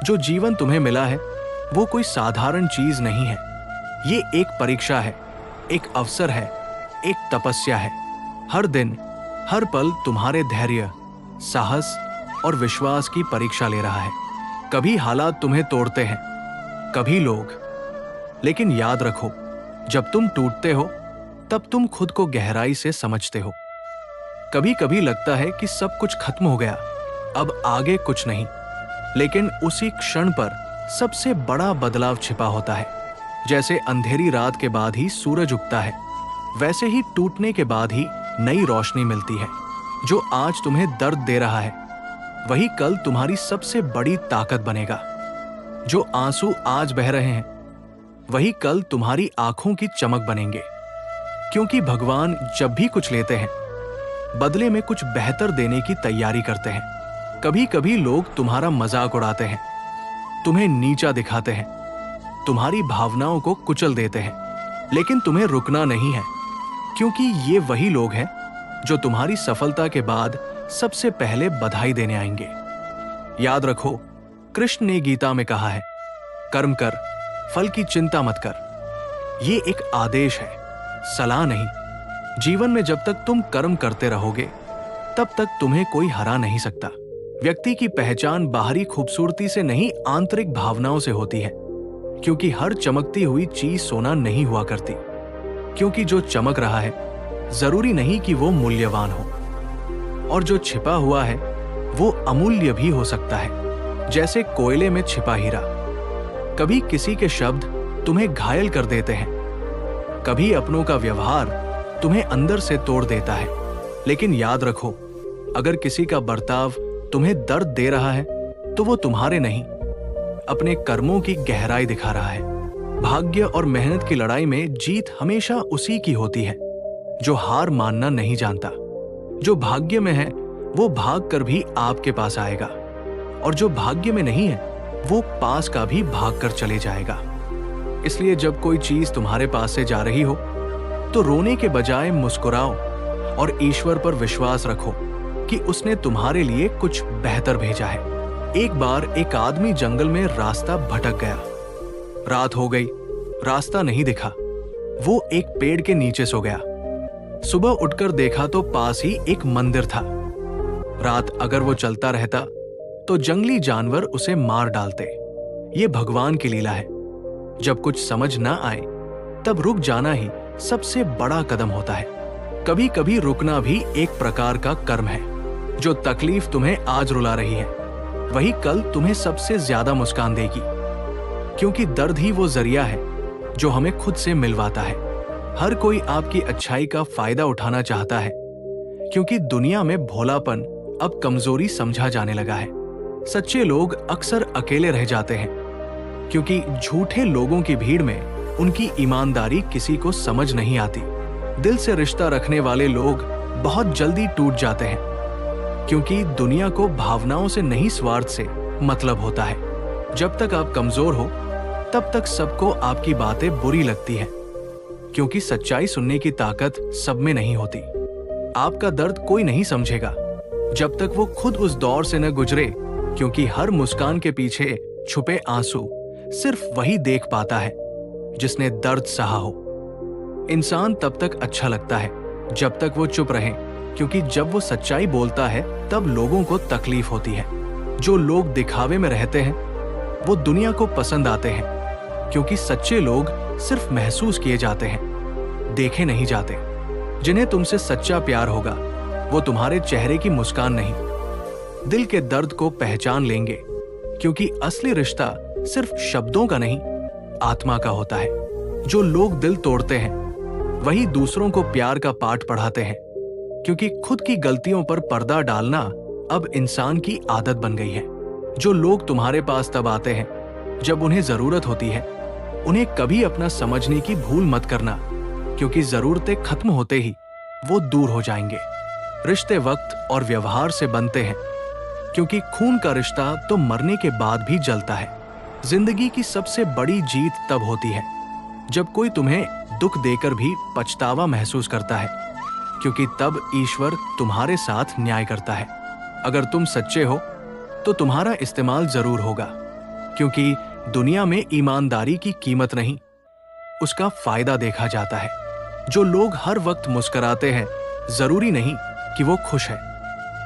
जो जीवन तुम्हें मिला है वो कोई साधारण चीज नहीं है। ये एक परीक्षा है, एक अवसर है, एक तपस्या है। हर दिन, हर पल तुम्हारे धैर्य, साहस और विश्वास की परीक्षा ले रहा है। कभी हालात तुम्हें तोड़ते हैं, कभी लोग, लेकिन याद रखो, जब तुम टूटते हो तब तुम खुद को गहराई से समझते हो। कभी कभी लगता है कि सब कुछ खत्म हो गया, अब आगे कुछ नहीं, लेकिन उसी क्षण पर सबसे बड़ा बदलाव छिपा होता है। जैसे अंधेरी रात के बाद ही सूरज उगता है, वैसे ही टूटने के बाद ही नई रोशनी मिलती है। जो आज तुम्हें दर्द दे रहा है वही कल तुम्हारी सबसे बड़ी ताकत बनेगा। जो आंसू आज बह रहे हैं वही कल तुम्हारी आंखों की चमक बनेंगे। क्योंकि भगवान जब भी कुछ लेते हैं बदले में कुछ बेहतर देने की तैयारी करते हैं। कभी कभी लोग तुम्हारा मजाक उड़ाते हैं, तुम्हें नीचा दिखाते हैं, तुम्हारी भावनाओं को कुचल देते हैं, लेकिन तुम्हें रुकना नहीं है, क्योंकि ये वही लोग हैं जो तुम्हारी सफलता के बाद सबसे पहले बधाई देने आएंगे। याद रखो, कृष्ण ने गीता में कहा है, कर्म कर, फल की चिंता मत कर। ये एक आदेश है, सलाह नहीं। जीवन में जब तक तुम कर्म करते रहोगे तब तक तुम्हें कोई हरा नहीं सकता। व्यक्ति की पहचान बाहरी खूबसूरती से नहीं, आंतरिक भावनाओं से होती है। क्योंकि हर चमकती हुई चीज सोना नहीं हुआ करती। क्योंकि जो चमक रहा है जरूरी नहीं कि वो मूल्यवान हो, और जो छिपा हुआ है वो अमूल्य भी हो सकता है। जैसे कोयले में छिपा हीरा। कभी किसी के शब्द तुम्हें घायल कर देते हैं, कभी अपनों का व्यवहार तुम्हें अंदर से तोड़ देता है, लेकिन याद रखो, अगर किसी का बर्ताव तुम्हें दर्द दे रहा है तो वो तुम्हारे नहीं, अपने कर्मों की गहराई दिखा रहा है। भाग्य और मेहनत की लड़ाई में जीत हमेशा उसी की होती है जो हार मानना नहीं जानता। जो भाग्य में है वो भाग कर भी आपके पास आएगा, और जो भाग्य में नहीं है वो पास का भी भाग कर चले जाएगा। इसलिए जब कोई चीज तुम्हारे पास से जा रही हो तो रोने के बजाय मुस्कुराओ और ईश्वर पर विश्वास रखो कि उसने तुम्हारे लिए कुछ बेहतर भेजा है। एक बार एक आदमी जंगल में रास्ता भटक गया। रात हो गई, रास्ता नहीं दिखा। वो एक पेड़ के नीचे सो गया। सुबह उठकर देखा तो पास ही एक मंदिर था। रात अगर वो चलता रहता तो जंगली जानवर उसे मार डालते। ये भगवान की लीला है। जब कुछ समझ ना आए तब रुक जाना ही सबसे बड़ा कदम होता है। कभी कभी रुकना भी एक प्रकार का कर्म है। जो तकलीफ तुम्हें आज रुला रही है वही कल तुम्हें सबसे ज्यादा मुस्कान देगी। क्योंकि दर्द ही वो जरिया है जो हमें खुद से मिलवाता है। हर कोई आपकी अच्छाई का फायदा उठाना चाहता है, क्योंकि दुनिया में भोलापन अब कमजोरी समझा जाने लगा है। सच्चे लोग अक्सर अकेले रह जाते हैं, क्योंकि झूठे लोगों की भीड़ में उनकी ईमानदारी किसी को समझ नहीं आती। दिल से रिश्ता रखने वाले लोग बहुत जल्दी टूट जाते हैं, क्योंकि दुनिया को भावनाओं से नहीं, स्वार्थ से मतलब होता है। जब तक आप कमजोर हो तब तक सबको आपकी बातें बुरी लगती हैं, क्योंकि सच्चाई सुनने की ताकत सब में नहीं होती। आपका दर्द कोई नहीं समझेगा जब तक वो खुद उस दौर से न गुजरे, क्योंकि हर मुस्कान के पीछे छुपे आंसू सिर्फ वही देख पाता है जिसने दर्द सहा हो। इंसान तब तक अच्छा लगता है जब तक वो चुप रहे, क्योंकि जब वो सच्चाई बोलता है तब लोगों को तकलीफ होती है। जो लोग दिखावे में रहते हैं वो दुनिया को पसंद आते हैं, क्योंकि सच्चे लोग सिर्फ महसूस किए जाते हैं, देखे नहीं जाते। जिन्हें तुमसे सच्चा प्यार होगा वो तुम्हारे चेहरे की मुस्कान नहीं, दिल के दर्द को पहचान लेंगे, क्योंकि असली रिश्ता सिर्फ शब्दों का नहीं, आत्मा का होता है। जो लोग दिल तोड़ते हैं वही दूसरों को प्यार का पाठ पढ़ाते हैं, क्योंकि खुद की गलतियों पर पर्दा डालना अब इंसान की आदत बन गई है। जो लोग तुम्हारे पास तब आते हैं जब उन्हें जरूरत होती है, उन्हें कभी अपना समझने की भूल मत करना, क्योंकि जरूरतें खत्म होते ही वो दूर हो जाएंगे। रिश्ते वक्त और व्यवहार से बनते हैं, क्योंकि खून का रिश्ता तो मरने के बाद भी जलता है। जिंदगी की सबसे बड़ी जीत तब होती है जब कोई तुम्हें दुख देकर भी पछतावा महसूस करता है, क्योंकि तब ईश्वर तुम्हारे साथ न्याय करता है। अगर तुम सच्चे हो तो तुम्हारा इस्तेमाल जरूर होगा, क्योंकि दुनिया में ईमानदारी की कीमत नहीं, उसका फायदा देखा जाता है। जो लोग हर वक्त मुस्कुराते हैं, जरूरी नहीं कि वो खुश है,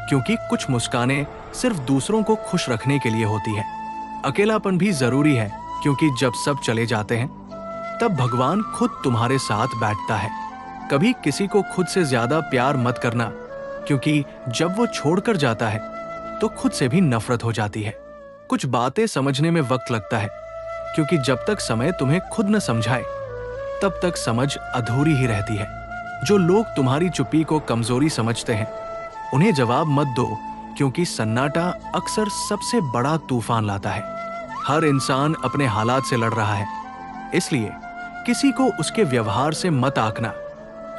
क्योंकि कुछ मुस्कानें सिर्फ दूसरों को खुश रखने के लिए होती है। अकेलापन भी जरूरी है, क्योंकि जब सब चले जाते हैं तब भगवान खुद तुम्हारे साथ बैठता है। कभी किसी को खुद से ज्यादा प्यार मत करना, क्योंकि जब वो छोड़कर जाता है तो खुद से भी नफरत हो जाती है। कुछ बातें समझने में वक्त लगता है, क्योंकि जब तक समय तुम्हें खुद न समझाए तब तक समझ अधूरी ही रहती है। जो लोग तुम्हारी चुप्पी को कमजोरी समझते हैं, उन्हें जवाब मत दो, क्योंकि सन्नाटा अक्सर सबसे बड़ा तूफान लाता है। हर इंसान अपने हालात से लड़ रहा है, इसलिए किसी को उसके व्यवहार से मत आंकना,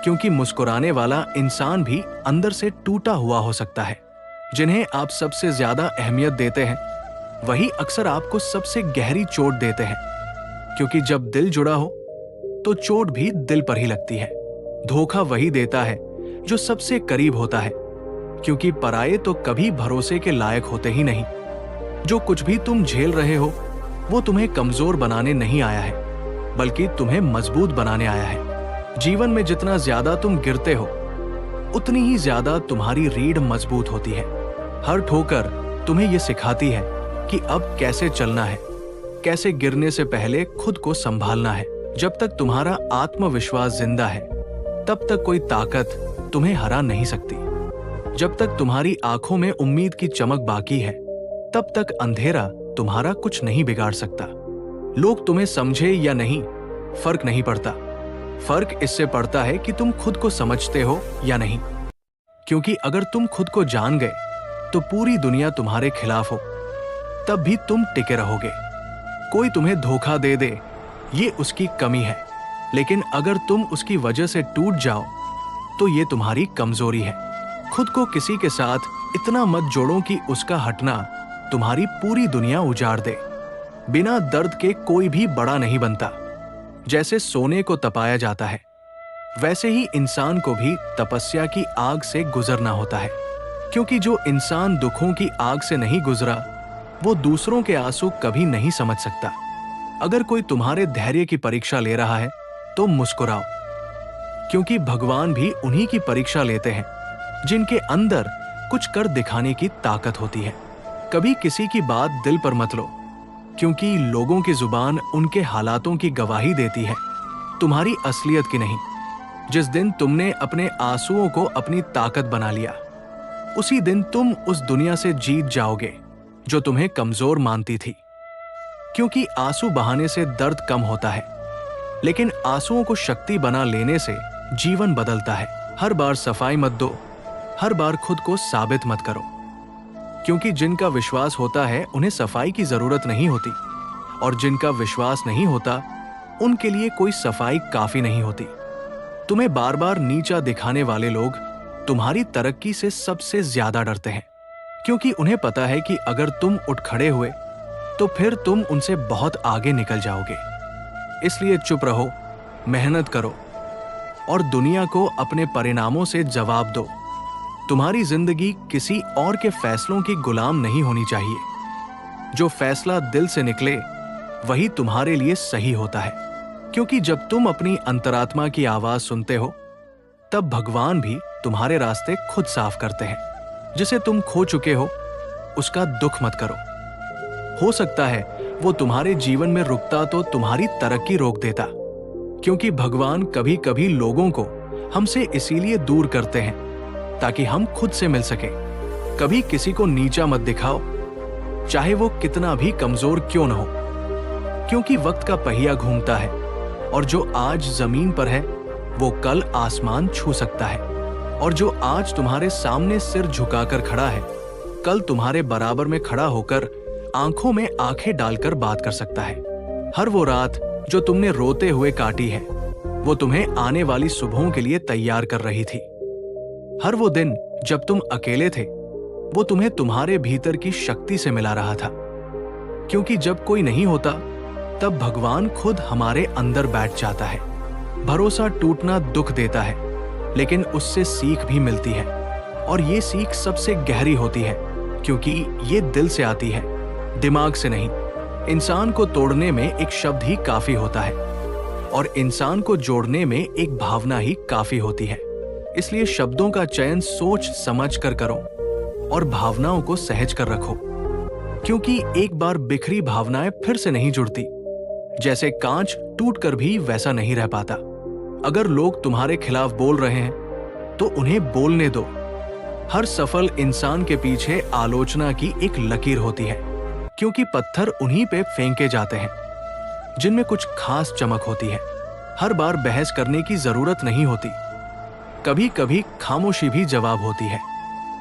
क्योंकि मुस्कुराने वाला इंसान भी अंदर से टूटा हुआ हो सकता है। जिन्हें आप सबसे ज्यादा अहमियत देते हैं, वही अक्सर आपको सबसे गहरी चोट देते हैं, क्योंकि जब दिल जुड़ा हो तो चोट भी दिल पर ही लगती है। धोखा वही देता है जो सबसे करीब होता है, क्योंकि पराये तो कभी भरोसे के लायक होते ही नहीं। जो कुछ भी तुम झेल रहे हो, वो तुम्हें कमजोर बनाने नहीं आया है, बल्कि तुम्हें मजबूत बनाने आया है। जीवन में जितना ज्यादा तुम गिरते हो, उतनी ही ज्यादा तुम्हारी रीढ़ मजबूत होती है। हर ठोकर तुम्हें यह सिखाती है कि अब कैसे चलना है, कैसे गिरने से पहले खुद को संभालना है। जब तक तुम्हारा आत्मविश्वास जिंदा है, तब तक कोई ताकत तुम्हें हरा नहीं सकती। जब तक तुम्हारी आंखों में उम्मीद की चमक बाकी है, तब तक अंधेरा तुम्हारा कुछ नहीं बिगाड़ सकता। लोग तुम्हें समझे या नहीं, फर्क नहीं पड़ता। फर्क इससे पड़ता है कि तुम खुद को समझते हो या नहीं, क्योंकि अगर तुम खुद को जान गए तो पूरी दुनिया तुम्हारे खिलाफ हो, तब भी तुम टिके रहोगे। कोई तुम्हें धोखा दे दे, ये उसकी कमी है, लेकिन अगर तुम उसकी वजह से टूट जाओ तो ये तुम्हारी कमजोरी है। खुद को किसी के साथ इतना मत जोड़ो कि उसका हटना तुम्हारी पूरी दुनिया उजाड़ दे। बिना दर्द के कोई भी बड़ा नहीं बनता। जैसे सोने को तपाया जाता है, वैसे ही इंसान को भी तपस्या की आग से गुजरना होता है, क्योंकि जो इंसान दुखों की आग से नहीं गुजरा, वो दूसरों के आंसू कभी नहीं समझ सकता। अगर कोई तुम्हारे धैर्य की परीक्षा ले रहा है तो मुस्कुराओ, क्योंकि भगवान भी उन्हीं की परीक्षा लेते हैं जिनके अंदर कुछ कर दिखाने की ताकत होती है। कभी किसी की बात दिल पर मत लो, क्योंकि लोगों की जुबान उनके हालातों की गवाही देती है, तुम्हारी असलियत की नहीं। जिस दिन तुमने अपने आंसुओं को अपनी ताकत बना लिया, उसी दिन तुम उस दुनिया से जीत जाओगे जो तुम्हें कमजोर मानती थी। क्योंकि आंसू बहाने से दर्द कम होता है, लेकिन आंसुओं को शक्ति बना लेने से जीवन बदलता है। हर बार सफाई मत दो, हर बार खुद को साबित मत करो, क्योंकि जिनका विश्वास होता है उन्हें सफाई की जरूरत नहीं होती, और जिनका विश्वास नहीं होता उनके लिए कोई सफाई काफी नहीं होती। तुम्हें बार बार नीचा दिखाने वाले लोग तुम्हारी तरक्की से सबसे ज्यादा डरते हैं, क्योंकि उन्हें पता है कि अगर तुम उठ खड़े हुए तो फिर तुम उनसे बहुत आगे निकल जाओगे। इसलिए चुप रहो, मेहनत करो और दुनिया को अपने परिणामों से जवाब दो। तुम्हारी जिंदगी किसी और के फैसलों की गुलाम नहीं होनी चाहिए। जो फैसला दिल से निकले वही तुम्हारे लिए सही होता है, क्योंकि जब तुम अपनी अंतरात्मा की आवाज सुनते हो, तब भगवान भी तुम्हारे रास्ते खुद साफ करते हैं। जिसे तुम खो चुके हो, उसका दुख मत करो। हो सकता है वो तुम्हारे जीवन में रुकता तो तुम्हारी तरक्की रोक देता, क्योंकि भगवान कभी कभी लोगों को हमसे इसीलिए दूर करते हैं ताकि हम खुद से मिल सके। कभी किसी को नीचा मत दिखाओ, चाहे वो कितना भी कमजोर क्यों न हो, क्योंकि वक्त का पहिया घूमता है और जो आज जमीन पर है वो कल आसमान छू सकता है, और जो आज तुम्हारे सामने सिर झुकाकर खड़ा है, कल तुम्हारे बराबर में खड़ा होकर आंखों में आंखें डालकर बात कर सकता है। हर वो रात जो तुमने रोते हुए काटी है, वो तुम्हें आने वाली सुबहों के लिए तैयार कर रही थी। हर वो दिन जब तुम अकेले थे, वो तुम्हें तुम्हारे भीतर की शक्ति से मिला रहा था, क्योंकि जब कोई नहीं होता तब भगवान खुद हमारे अंदर बैठ जाता है। भरोसा टूटना दुख देता है, लेकिन उससे सीख भी मिलती है, और ये सीख सबसे गहरी होती है, क्योंकि ये दिल से आती है, दिमाग से नहीं। इंसान को तोड़ने में एक शब्द ही काफी होता है और इंसान को जोड़ने में एक भावना ही काफी होती है। इसलिए शब्दों का चयन सोच समझ कर करो और भावनाओं को सहज कर रखो, क्योंकि एक बार बिखरी भावनाएं फिर से नहीं जुड़ती। जैसे कांच टूटकर भी वैसा नहीं रह पाता। अगर लोग तुम्हारे खिलाफ बोल रहे हैं तो उन्हें बोलने दो। हर सफल इंसान के पीछे आलोचना की एक लकीर होती है, क्योंकि पत्थर उन्हीं पे फेंके जाते हैं जिनमें कुछ खास चमक होती है। हर बार बहस करने की जरूरत नहीं होती। कभी कभी खामोशी भी जवाब होती है,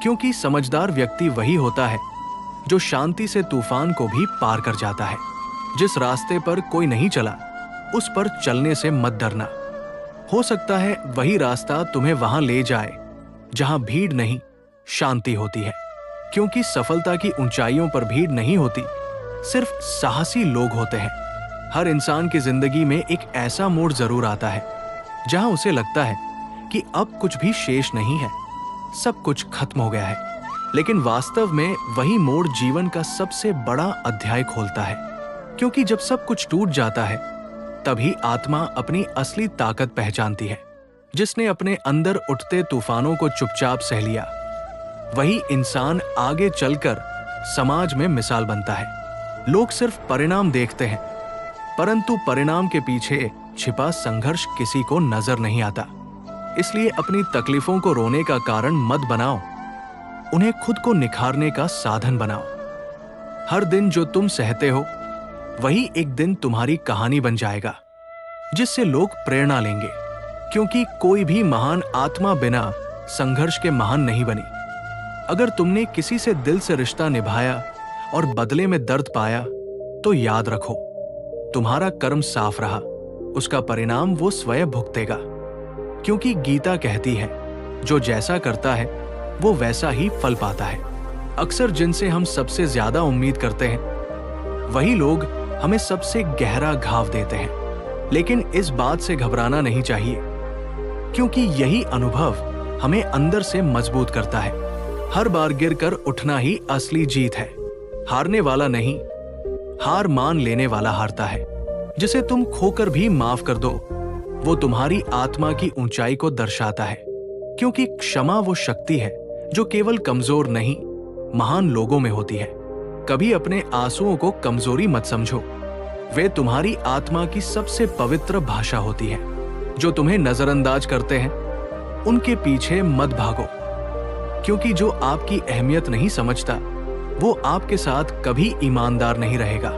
क्योंकि समझदार व्यक्ति वही होता है जो शांति से तूफान को भी पार कर जाता है। जिस रास्ते पर कोई नहीं चला उस पर चलने से मत डरना। हो सकता है वही रास्ता तुम्हें वहां ले जाए जहां भीड़ नहीं, शांति होती है। क्योंकि सफलता की ऊंचाइयों पर भीड़ नहीं होती, सिर्फ साहसी लोग होते हैं। हर इंसान की जिंदगी में एक ऐसा मोड़ जरूर आता है जहां उसे लगता है कि अब कुछ भी शेष नहीं है, सब कुछ खत्म हो गया है। लेकिन वास्तव में वही मोड़ जीवन का सबसे बड़ा अध्याय खोलता है, क्योंकि जब सब कुछ टूट जाता है तभी आत्मा अपनी असली ताकत पहचानती है। जिसने अपने अंदर उठते तूफानों को चुपचाप सह लिया, वही इंसान आगे चलकर समाज में मिसाल बनता है। लोग सिर्फ परिणाम देखते हैं, परंतु परिणाम के पीछे छिपा संघर्ष किसी को नजर नहीं आता। इसलिए अपनी तकलीफों को रोने का कारण मत बनाओ, उन्हें खुद को निखारने का साधन बनाओ। हर दिन जो तुम सहते हो वही एक दिन तुम्हारी कहानी बन जाएगा, जिससे लोग प्रेरणा लेंगे। क्योंकि कोई भी महान आत्मा बिना संघर्ष के महान नहीं बनी। अगर तुमने किसी से दिल से रिश्ता निभाया और बदले में दर्द पाया तो याद रखो, तुम्हारा कर्म साफ रहा, उसका परिणाम वो स्वयं भुगतेगा। क्योंकि गीता कहती है, जो जैसा करता है वो वैसा ही फल पाता है। अक्सर जिनसे हम सबसे ज्यादा उम्मीद करते हैं वही लोग हमें सबसे गहरा घाव देते हैं। लेकिन इस बात से घबराना नहीं चाहिए, क्योंकि यही अनुभव हमें अंदर से मजबूत करता है। हर बार गिरकर उठना ही असली जीत है। हारने वाला नहीं, हार मान लेने वाला हारता है। जिसे तुम खोकर भी माफ कर दो, वो तुम्हारी आत्मा की ऊंचाई को दर्शाता है। क्योंकि क्षमा वो शक्ति है जो केवल कमजोर नहीं, महान लोगों में होती है। कभी अपने आंसुओं को कमजोरी मत समझो, वे तुम्हारी आत्मा की सबसे पवित्र भाषा होती है। जो तुम्हें नजरअंदाज करते हैं उनके पीछे मत भागो, क्योंकि जो आपकी अहमियत नहीं समझता वो आपके साथ कभी ईमानदार नहीं रहेगा।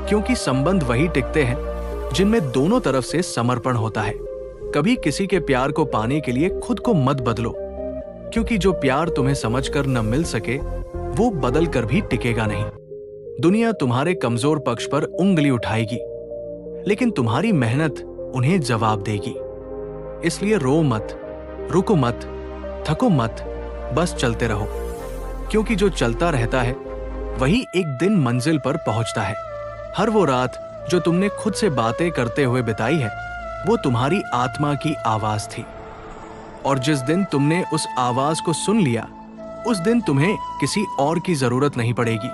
क्योंकि संबंध वही टिकते हैं जिनमें दोनों तरफ से समर्पण होता है। कभी किसी के प्यार को पाने के लिए खुद को मत बदलो, क्योंकि जो प्यार तुम्हें समझकर न मिल सके वो बदल कर भी टिकेगा नहीं। दुनिया तुम्हारे कमजोर पक्ष पर उंगली उठाएगी, लेकिन तुम्हारी मेहनत उन्हें जवाब देगी। इसलिए रो मत, रुको मत, थको मत, बस चलते रहो। क्योंकि जो चलता रहता है वही एक दिन मंजिल पर पहुंचता है। हर वो रात जो तुमने खुद से बातें करते हुए बिताई है वो तुम्हारी आत्मा की आवाज थी। और जिस दिन तुमने उस आवाज को सुन लिया उस दिन तुम्हें किसी और की जरूरत नहीं पड़ेगी,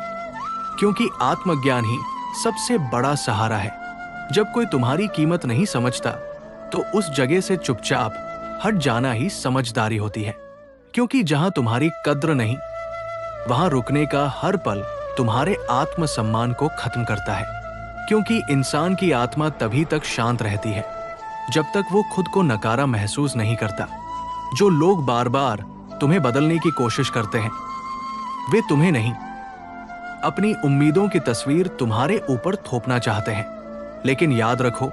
क्योंकि आत्मज्ञान ही सबसे बड़ा सहारा है। जब कोई तुम्हारी कीमत नहीं समझता तो उस जगह से चुपचाप हट जाना ही समझदारी होती है। क्योंकि जहां तुम्हारी कद्र नहीं, वहां रुकने का हर पल तुम्हारे आत्मसम्मान को खत्म करता है। क्योंकि इंसान की आत्मा तभी तक शांत रहती है जब तक वो खुद को नकारा महसूस नहीं करता। जो लोग बार बार तुम्हें बदलने की कोशिश करते हैं वे तुम्हें नहीं, अपनी उम्मीदों की तस्वीर तुम्हारे ऊपर थोपना चाहते हैं। लेकिन याद रखो,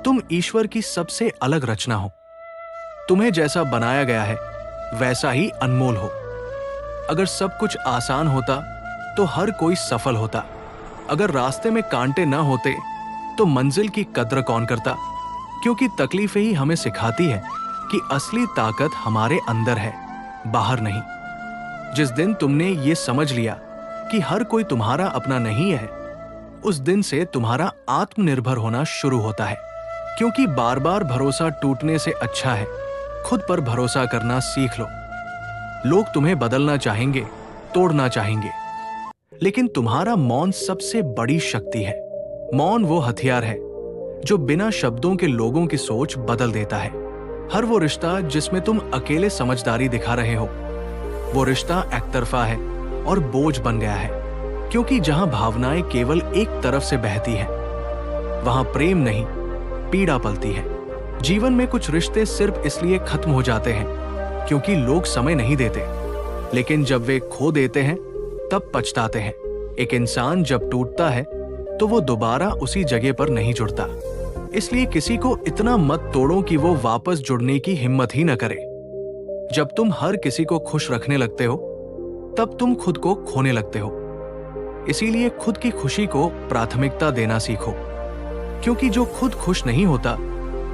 तुम ईश्वर की सबसे अलग रचना हो। तुम्हें जैसा बनाया गया है वैसा ही अनमोल हो। अगर सब कुछ आसान होता तो हर कोई सफल होता। अगर रास्ते में कांटे न होते तो मंजिल की कद्र कौन करता। क्योंकि तकलीफें ही हमें सिखाती है कि असली ताकत हमारे अंदर है, बाहर नहीं। जिस दिन तुमने ये समझ लिया कि हर कोई तुम्हारा अपना नहीं है, उस दिन से तुम्हारा आत्मनिर्भर होना शुरू होता है। क्योंकि बार बार भरोसा टूटने से अच्छा है खुद पर भरोसा करना सीख लो। लोग तुम्हें बदलना चाहेंगे, तोड़ना चाहेंगे, लेकिन तुम्हारा मौन सबसे बड़ी शक्ति है। मौन वो हथियार है जो बिना शब्दों के लोगों की सोच बदल देता है। हर वो रिश्ता जिसमें तुम अकेले समझदारी दिखा रहे हो, वो रिश्ता एकतरफा है और बोझ बन गया है। क्योंकि जहां भावनाएं केवल एक तरफ से बहती है, वहां प्रेम नहीं, पीड़ा पलती है। जीवन में कुछ रिश्ते सिर्फ इसलिए खत्म हो जाते हैं क्योंकि लोग समय नहीं देते, लेकिन जब वे खो देते हैं तब पछताते हैं। एक इंसान जब टूटता है तो वो दोबारा उसी जगह पर नहीं जुड़ता। इसलिए किसी को इतना मत तोड़ो कि वो वापस जुड़ने की हिम्मत ही न करे। जब तुम हर किसी को खुश रखने लगते हो, तब तुम खुद को खोने लगते हो। इसीलिए खुद की खुशी को प्राथमिकता देना सीखो, क्योंकि जो खुद खुश नहीं होता,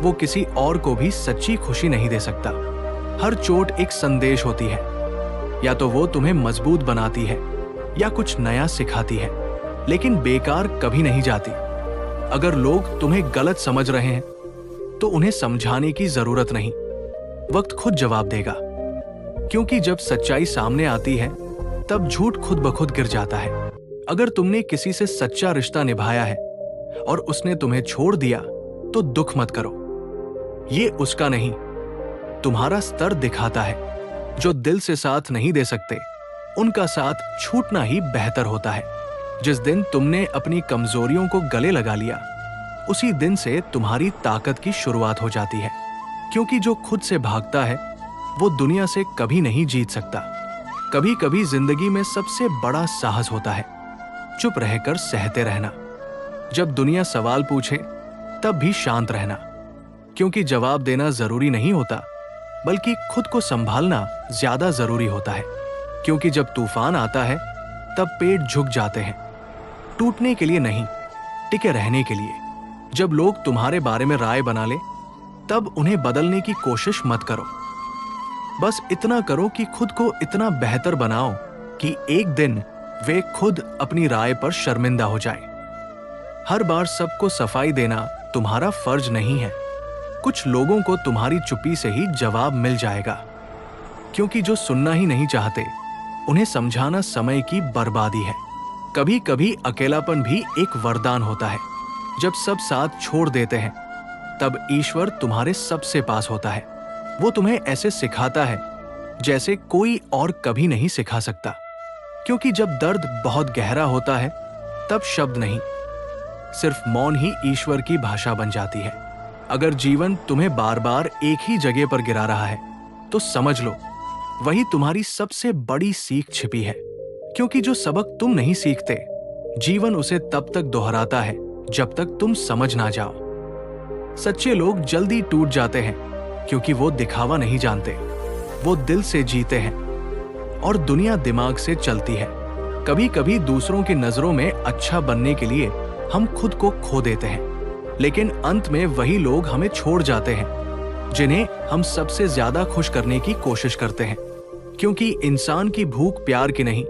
वो किसी और को भी सच्ची खुशी नहीं दे सकता। हर चोट एक संदेश होती है, या तो वो तुम्हें मजबूत बनाती है या कुछ नया सिखाती है, लेकिन बेकार कभी नहीं जाती। अगर लोग तुम्हें गलत समझ रहे हैं तो उन्हें समझाने की जरूरत नहीं, वक्त खुद जवाब देगा। क्योंकि जब सच्चाई सामने आती है तब झूठ खुद ब खुद गिर जाता है। अगर तुमने किसी से सच्चा रिश्ता निभाया है और उसने तुम्हें छोड़ दिया तो दुख मत करो। ये उसका नहीं, तुम्हारा स्तर दिखाता है। जो दिल से साथ नहीं दे सकते, उनका साथ छूटना ही बेहतर होता है। जिस दिन तुमने अपनी कमजोरियों को गले लगा लिया, उसी दिन से तुम्हारी ताकत की शुरुआत हो जाती है। क्योंकि जो खुद से भागता है वो दुनिया से कभी नहीं जीत सकता। कभी कभी जिंदगी में सबसे बड़ा साहस होता है चुप रहकर सहते रहना। जब दुनिया सवाल पूछे तब भी शांत रहना, क्योंकि जवाब देना जरूरी नहीं होता, बल्कि खुद को संभालना ज्यादा जरूरी होता है। क्योंकि जब तूफान आता है तब पेड़ झुक जाते हैं, टूटने के लिए नहीं, टिके रहने के लिए। जब लोग तुम्हारे बारे में राय बना ले, तब उन्हें बदलने की कोशिश मत करो। बस इतना करो कि खुद को इतना बेहतर बनाओ कि एक दिन वे खुद अपनी राय पर शर्मिंदा हो जाएं। हर बार सबको सफाई देना तुम्हारा फर्ज नहीं है। कुछ लोगों को तुम्हारी चुप्पी से ही जवाब मिल जाएगा, क्योंकि जो सुनना ही नहीं चाहते, उन्हें समझाना समय की बर्बादी है। कभी कभी अकेलापन भी एक वरदान होता है। जब सब साथ छोड़ देते हैं, तब ईश्वर तुम्हारे सबसे पास होता है। वो तुम्हें ऐसे सिखाता है जैसे कोई और कभी नहीं सिखा सकता। क्योंकि जब दर्द बहुत गहरा होता है, तब शब्द नहीं, सिर्फ मौन ही ईश्वर की भाषा बन जाती है। अगर जीवन तुम्हें बार बार एक ही जगह पर गिरा रहा है, तो समझ लो वही तुम्हारी सबसे बड़ी सीख छिपी है। क्योंकि जो सबक तुम नहीं सीखते, जीवन उसे तब तक दोहराता है जब तक तुम समझ ना जाओ। सच्चे लोग जल्दी टूट जाते हैं क्योंकि वो दिखावा नहीं जानते, वो दिल से जीते हैं और दुनिया दिमाग से चलती है। कभी कभी दूसरों की नजरों में अच्छा बनने के लिए हम खुद को खो देते हैं, लेकिन अंत में वही लोग हमें छोड़ जाते हैं जिन्हें हम सबसे ज्यादा खुश करने की कोशिश करते हैं। क्योंकि इंसान की भूख प्यार की नहीं,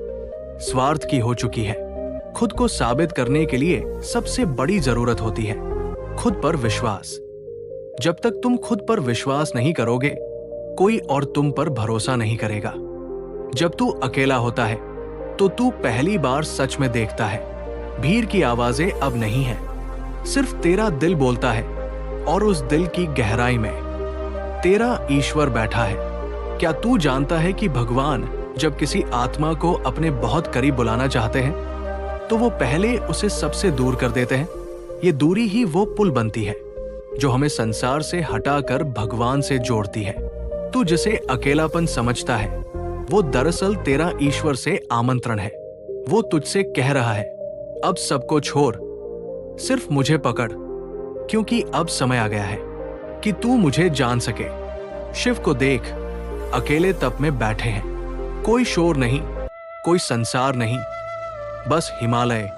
स्वार्थ की हो चुकी है। खुद को साबित करने के लिए सबसे बड़ी जरूरत होती है खुद पर विश्वास। जब तक तुम खुद पर विश्वास नहीं करोगे, कोई और तुम पर भरोसा नहीं करेगा। जब तू अकेला होता है तो तू पहली बार सच में देखता है, भीड़ की आवाजें अब नहीं है, सिर्फ तेरा दिल बोलता है। और उस दिल की गहराई में तेरा ईश्वर बैठा है। क्या तू जानता है कि भगवान जब किसी आत्मा को अपने बहुत करीब बुलाना चाहते हैं, तो वो पहले उसे सबसे दूर कर देते हैं। ये दूरी ही वो पुल बनती है जो हमें संसार से हटाकर भगवान से जोड़ती है। तू जिसे अकेलापन समझता है, वो दरअसल तेरा ईश्वर से आमंत्रण है। वो तुझसे कह रहा है, अब सबको छोड़, सिर्फ मुझे पकड़, क्योंकि अब समय आ गया है कि तू मुझे जान सके। शिव को देख, अकेले तप में बैठे हैं। कोई शोर नहीं, कोई संसार नहीं, बस हिमालय,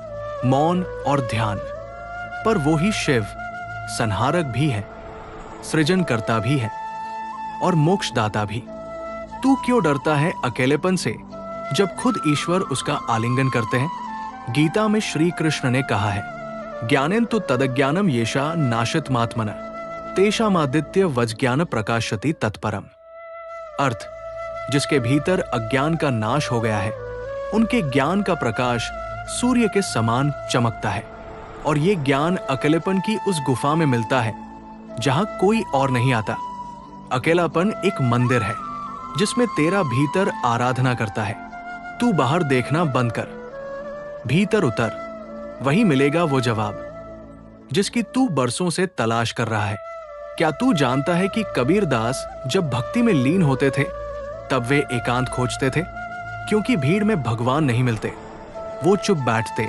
मौन और ध्यान। पर वो ही शिव संहारक भी है, सृजनकर्ता भी है और मोक्षदाता भी। तू क्यों डरता है अकेलेपन से, जब खुद ईश्वर उसका आलिंगन करते हैं? गीता में श्री कृष्ण ने कहा है, ज्ञानेन तु तदज्ञानम येषा नाशतमात्मना तेषामादित्य वज्ञान प्रकाशति तत्परम। अर्थ, जिसके भीतर अज्ञान का नाश हो गया है, उनके ज्ञान का प्रकाश सूर्य के समान चमकता है, और ये ज्ञान अकेलेपन की उस गुफा में मिलता है जहां कोई और नहीं आता। अकेलापन एक मंदिर है जिसमें तेरा भीतर आराधना करता है। तू बाहर देखना बंद कर, भीतर उतर, वही मिलेगा वो जवाब जिसकी तू बरसों से तलाश कर रहा है। क्या तू जानता है कि कबीर दास जब भक्ति में लीन होते थे तब वे एकांत खोजते थे, क्योंकि भीड़ में भगवान नहीं मिलते। वो चुप बैठते,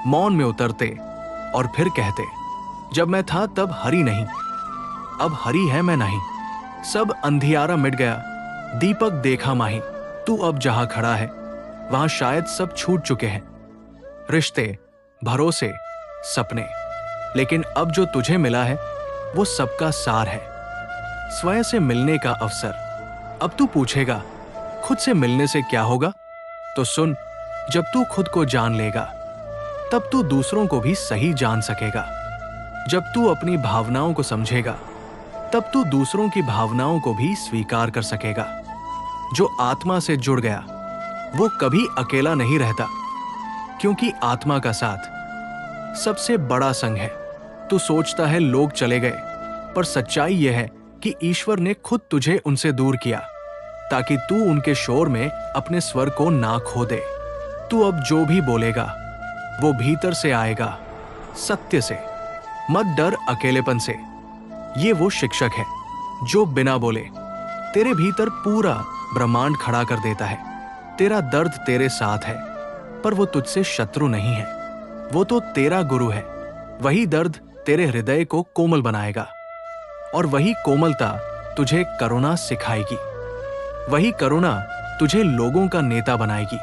मौन में उतरते और फिर कहते, जब मैं था तब हरि नहीं, अब हरि है मैं नहीं। सब अंधियारा मिट गया, दीपक देखा माही। तू अब जहां खड़ा है वहां शायद सब छूट चुके हैं, रिश्ते, भरोसे, सपने। लेकिन अब जो तुझे मिला है वो सबका सार है, स्वयं से मिलने का अवसर। अब तू पूछेगा खुद से मिलने से क्या होगा? तो सुन, जब तू खुद को जान लेगा तब तू दूसरों को भी सही जान सकेगा। जब तू अपनी भावनाओं को समझेगा तब तू दूसरों की भावनाओं को भी स्वीकार कर सकेगा। जो आत्मा से जुड़ गया वो कभी अकेला नहीं रहता, क्योंकि आत्मा का साथ सबसे बड़ा संग है। तू सोचता है लोग चले गए, पर सच्चाई यह है कि ईश्वर ने खुद तुझे उनसे दूर किया ताकि तू उनके शोर में अपने स्वर को ना खो दे। तू अब जो भी बोलेगा वो भीतर से आएगा, सत्य से। मत डर अकेलेपन से, ये वो शिक्षक है जो बिना बोले तेरे भीतर पूरा ब्रह्मांड खड़ा कर देता है। तेरा दर्द तेरे साथ है, पर वो तुझसे शत्रु नहीं है, वो तो तेरा गुरु है। वही दर्द तेरे हृदय को कोमल बनाएगा, और वही कोमलता तुझे करुणा सिखाएगी। वही करुणा तुझे लोगों का नेता बनाएगी,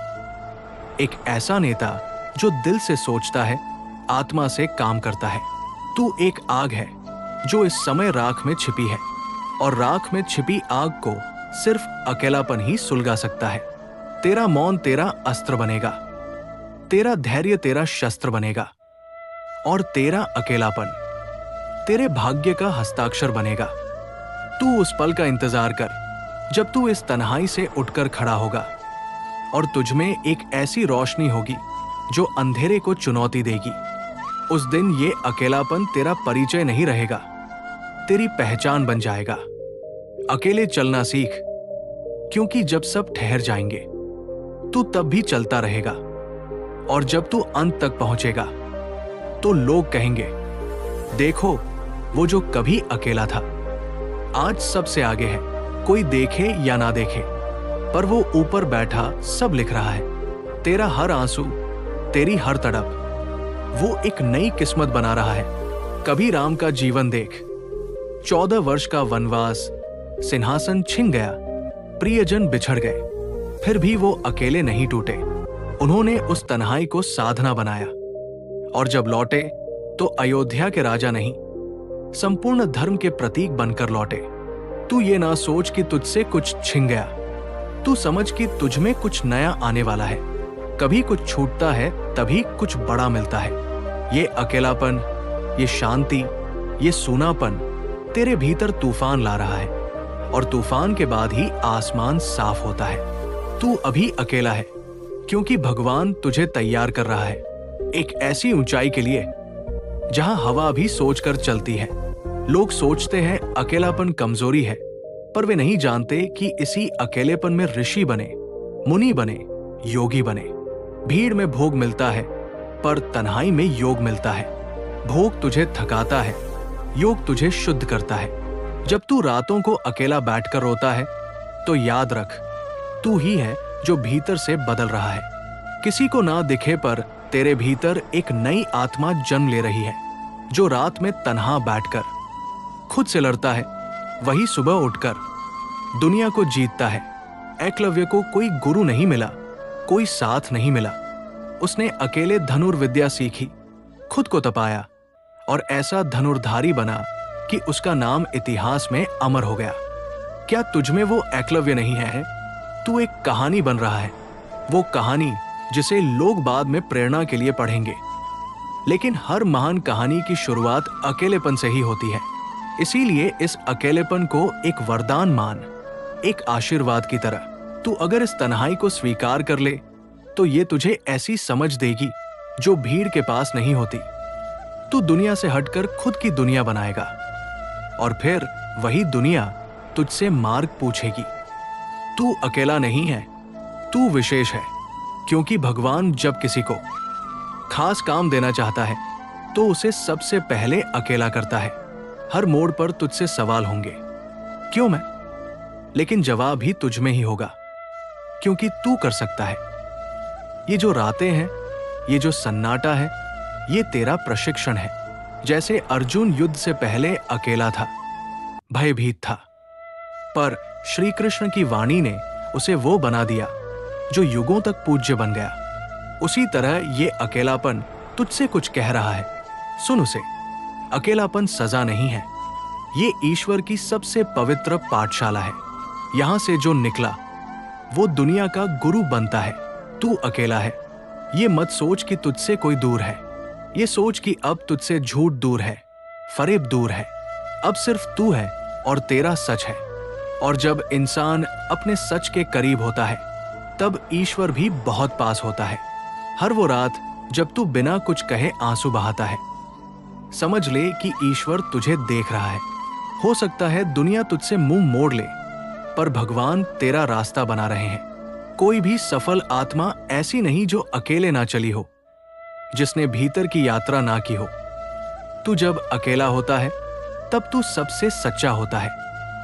एक ऐसा नेता जो दिल से सोचता है, आत्मा से काम करता है। तू एक आग है जो इस समय राख में छिपी है, और राख में छिपी आग को सिर्फ अकेलापन ही सुलगा सकता है। तेरा मौन तेरा अस्त्र बनेगा, तेरा धैर्य तेरा शस्त्र बनेगा, और तेरा अकेलापन तेरे भाग्य का हस्ताक्षर बनेगा। तू उस पल का इंतजार कर जब तू इस तन्हाई से उठकर खड़ा होगा, और तुझमें एक ऐसी रोशनी होगी जो अंधेरे को चुनौती देगी। उस दिन ये अकेलापन तेरा परिचय नहीं रहेगा, तेरी पहचान बन जाएगा। अकेले चलना सीख, क्योंकि जब सब ठहर जाएंगे तू तब भी चलता रहेगा, और जब तू अंत तक पहुंचेगा तो लोग कहेंगे, देखो वो जो कभी अकेला था आज सबसे आगे है। कोई देखे या ना देखे, पर वो ऊपर बैठा सब लिख रहा है। तेरा हर आंसू, तेरी हर तड़प, वो एक नई किस्मत बना रहा है। कभी राम का जीवन देख, 14 वर्ष का वनवास, सिंहासन छिन गया, प्रियजन बिछड़ गए, फिर भी वो अकेले नहीं टूटे। उन्होंने उस तन्हाई को साधना बनाया, और जब लौटे तो अयोध्या के राजा नहीं, संपूर्ण धर्म के प्रतीक बनकर लौटे। तू ये ना सोच कि तुझसे कुछ छिन गया, तू समझ कि तुझ में कुछ नया आने वाला है। कभी कुछ छूटता है तभी कुछ बड़ा मिलता है। ये अकेलापन, ये शांति, ये सूनापन तेरे भीतर तूफान ला रहा है, और तूफान के बाद ही आसमान साफ होता है। तू अभी अकेला है क्योंकि भगवान तुझे तैयार कर रहा है एक ऐसी ऊंचाई के लिए जहां हवा भी सोचकर चलती है। लोग सोचते हैं अकेलापन कमजोरी है, पर वे नहीं जानते कि इसी अकेलेपन में ऋषि बने, मुनि बने, योगी बने। भीड़ में भोग मिलता है, पर तन्हाई में योग मिलता है। भोग तुझे थकाता है, योग तुझे शुद्ध करता है। जब तू रातों को अकेला बैठकर रोता है तो याद रख, तू ही है जो भीतर से बदल रहा है। किसी को ना दिखे पर तेरे भीतर एक नई आत्मा जन्म ले रही है, जो रात में तन्हा बैठकर खुद से लड़ता है, वही सुबह उठकर दुनिया को जीतता है। एकलव्य को कोई गुरु नहीं मिला, कोई साथ नहीं मिला। उसने अकेले धनुर्विद्या सीखी, खुद को तपाया, और ऐसा धनुर्धारी बना कि उसका नाम इतिहास में अमर हो गया। क्या तुझमें वो एकलव्य नहीं है? तू एक कहानी बन रहा है, वो कहानी जिसे लोग बाद में प्रेरणा के लिए पढ़ेंगे। लेकिन हर महान कहानी की शुरुआत अकेलेपन से ही होती है। इसीलिए इस अकेलेपन को एक वरदान मान, एक आशीर्वाद की तरह। तू अगर इस तन्हाई को स्वीकार कर ले तो ये तुझे ऐसी समझ देगी जो भीड़ के पास नहीं होती। तू दुनिया से हटकर खुद की दुनिया बनाएगा और फिर वही दुनिया तुझसे मार्ग पूछेगी। तू अकेला नहीं है, तू विशेष है, क्योंकि भगवान जब किसी को खास काम देना चाहता है तो उसे सबसे पहले अकेला करता है। हर मोड़ पर तुझसे सवाल होंगे, क्यों मैं? लेकिन जवाब ही तुझ में ही होगा, क्योंकि तू कर सकता है। ये जो रातें हैं, ये जो सन्नाटा है, ये तेरा प्रशिक्षण है। जैसे अर्जुन युद्ध से पहले अकेला था, भयभीत था, पर श्री कृष्ण की वाणी ने उसे वो बना दिया जो युगों तक पूज्य बन गया। उसी तरह ये अकेलापन तुझसे कुछ कह रहा है। सुन उसे। अकेलापन सजा नहीं है, ये ईश्वर की सबसे पवित्र पाठशाला है। यहां से जो निकला वो दुनिया का गुरु बनता है। तू अकेला है, ये मत सोच कि तुझसे कोई दूर है। ये सोच कि अब तुझसे झूठ दूर है, फरेब दूर है। अब सिर्फ तू है और तेरा सच है। और जब इंसान अपने सच के करीब होता है तब ईश्वर भी बहुत पास होता है। हर वो रात जब तू बिना कुछ कहे आंसू बहाता है, समझ ले कि ईश्वर तुझे देख रहा है। हो सकता है दुनिया तुझसे मुंह मोड़ ले, पर भगवान तेरा रास्ता बना रहे हैं। कोई भी सफल आत्मा ऐसी नहीं जो अकेले ना चली हो, जिसने भीतर की यात्रा ना की हो। तू जब अकेला होता है तब तू सबसे सच्चा होता है।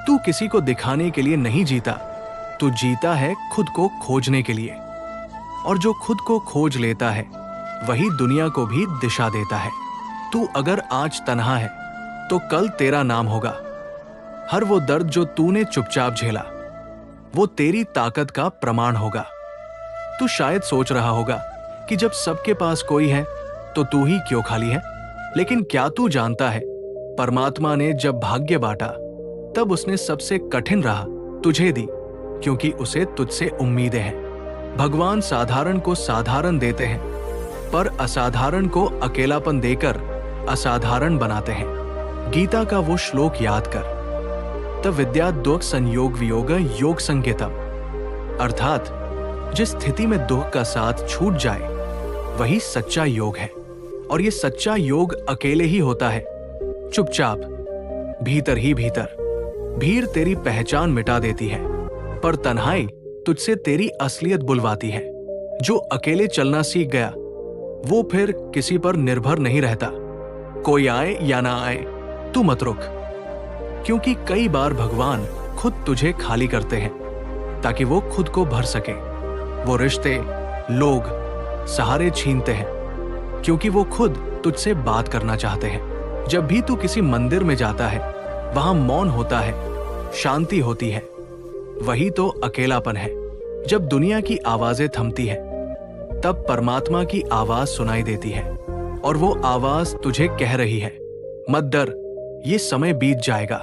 तू किसी को दिखाने के लिए नहीं जीता, तू जीता है खुद को खोजने के लिए। और जो खुद को खोज लेता है वही दुनिया को भी दिशा देता है। तू अगर आज तन्हा है तो कल तेरा नाम होगा। हर वो दर्द जो तूने चुपचाप झेला वो तेरी ताकत का प्रमाण होगा। तू शायद सोच रहा होगा कि जब सबके पास कोई है तो तू ही क्यों खाली है। लेकिन क्या तू जानता है, परमात्मा ने जब भाग्य बांटा तब उसने सबसे कठिन राह तुझे दी, क्योंकि उसे तुझसे उम्मीदें हैं। भगवान साधारण को साधारण देते हैं, पर असाधारण को अकेलापन देकर असाधारण बनाते हैं। गीता का वो श्लोक याद कर, तब विद्या दुख संयोग वियोग योग संकेतम, अर्थात जिस स्थिति में दुख का साथ छूट जाए वही सच्चा योग है। और ये सच्चा योग अकेले ही होता है, चुपचाप, भीतर ही भीतर। भीड़ तेरी पहचान मिटा देती है, पर तन्हाई तुझसे तेरी असलियत बुलवाती है। जो अकेले चलना सीख गया वो फिर किसी पर निर्भर नहीं रहता। कोई आए या ना आए, तू मत रुक, क्योंकि कई बार भगवान खुद तुझे खाली करते हैं ताकि वो खुद को भर सके। वो रिश्ते, लोग, सहारे छीनते हैं क्योंकि वो खुद तुझसे बात करना चाहते हैं। जब भी तू किसी मंदिर में जाता है वहां मौन होता है, शांति होती है, वही तो अकेलापन है। जब दुनिया की आवाजें थमती है तब परमात्मा की आवाज सुनाई देती है, और वो आवाज तुझे कह रही है, मत डर, ये समय बीत जाएगा।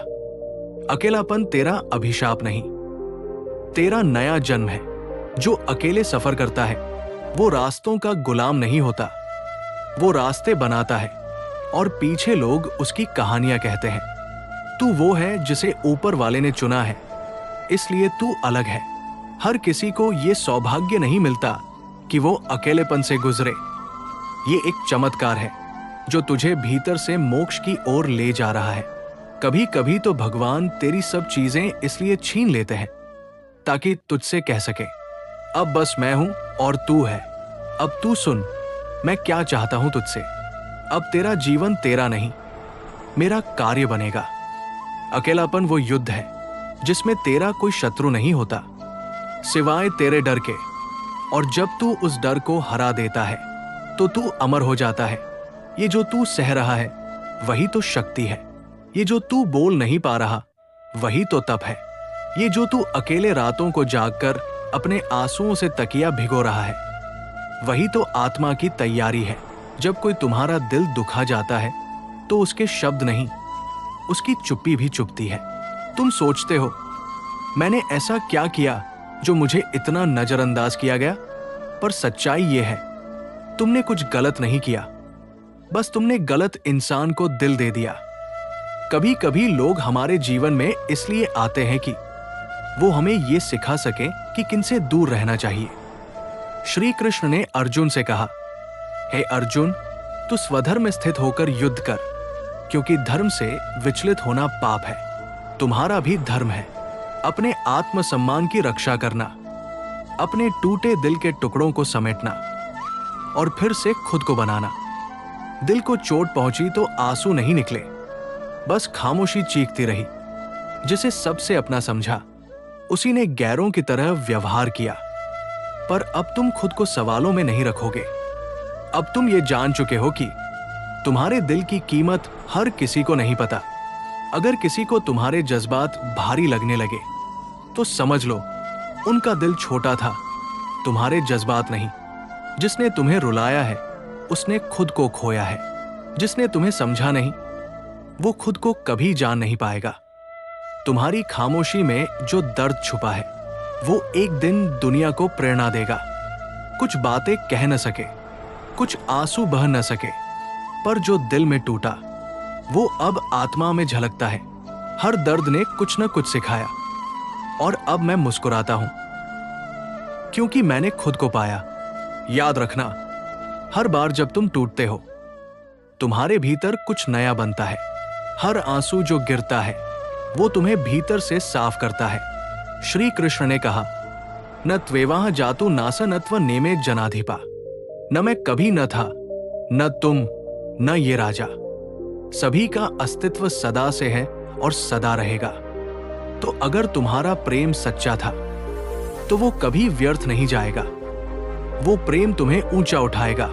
अकेलापन तेरा अभिशाप नहीं, तेरा नया जन्म है। जो अकेले सफर करता है वो रास्तों का गुलाम नहीं होता, वो रास्ते बनाता है और पीछे लोग उसकी कहानियां कहते हैं। तू वो है जिसे ऊपर वाले ने चुना है, इसलिए तू अलग है। हर किसी को ये सौभाग्य नहीं मिलता कि वो अकेलेपन से गुजरे। ये एक चमत्कार है जो तुझे भीतर से मोक्ष की ओर ले जा रहा है। कभी कभी तो भगवान तेरी सब चीजें इसलिए छीन लेते हैं ताकि तुझसे कह सके, अब बस मैं हूं और तू है। अब तू सुन, मैं क्या चाहता हूं तुझसे। अब तेरा जीवन तेरा नहीं, मेरा कार्य बनेगा। अकेलापन वो युद्ध है जिसमें तेरा कोई शत्रु नहीं होता सिवाय तेरे डर के, और जब तू उस डर को हरा देता है तो तू अमर हो जाता है। ये जो तू सह रहा है वही तो शक्ति है। ये जो तू बोल नहीं पा रहा वही तो तप है। ये जो तू अकेले रातों को जागकर अपने आंसुओं से तकिया भिगो रहा है वही तो आत्मा की तैयारी है। जब कोई तुम्हारा दिल दुखा जाता है तो उसके शब्द नहीं, उसकी चुप्पी भी चुपती है। तुम सोचते हो मैंने ऐसा क्या किया जो मुझे इतना नजरअंदाज किया गया, पर सच्चाई ये है तुमने कुछ गलत नहीं किया, बस तुमने गलत इंसान को दिल दे दिया। कभी कभी लोग हमारे जीवन में इसलिए आते हैं कि वो हमें ये सिखा सके कि किनसे दूर रहना चाहिए। श्री कृष्ण ने अर्जुन से कहा, हे अर्जुन, तू स्वधर्म में स्थित होकर युद्ध कर, क्योंकि धर्म से विचलित होना पाप है। तुम्हारा भी धर्म है अपने आत्मसम्मान की रक्षा करना, अपने टूटे दिल के टुकड़ों को समेटना और फिर से खुद को बनाना। दिल को चोट पहुंची तो आंसू नहीं निकले, बस खामोशी चीखती रही। जिसे सबसे अपना समझा उसी ने गैरों की तरह व्यवहार किया। पर अब तुम खुद को सवालों में नहीं रखोगे। अब तुम ये जान चुके हो कि तुम्हारे दिल की कीमत हर किसी को नहीं पता। अगर किसी को तुम्हारे जज्बात भारी लगने लगे तो समझ लो उनका दिल छोटा था, तुम्हारे जज्बात नहीं। जिसने तुम्हें रुलाया है उसने खुद को खोया है। जिसने तुम्हें समझा नहीं वो खुद को कभी जान नहीं पाएगा। तुम्हारी खामोशी में जो दर्द छुपा है वो एक दिन दुनिया को प्रेरणा देगा। कुछ बातें कह न सके, कुछ आंसू बह न सके, पर जो दिल में टूटा वो अब आत्मा में झलकता है। हर दर्द ने कुछ न कुछ सिखाया और अब मैं मुस्कुराता हूं क्योंकि मैंने खुद को पाया। याद रखना, हर बार जब तुम टूटते हो तुम्हारे भीतर कुछ नया बनता है। हर आंसू जो गिरता है वो तुम्हें भीतर से साफ करता है। श्री कृष्ण ने कहा, न त्वेवाह जातु नासनत्व नेमे जनाधिपा। न मैं कभी न था, न तुम, न ये राजा। सभी का अस्तित्व सदा से है और सदा रहेगा। तो अगर तुम्हारा प्रेम सच्चा था तो वो कभी व्यर्थ नहीं जाएगा। वो प्रेम तुम्हें ऊंचा उठाएगा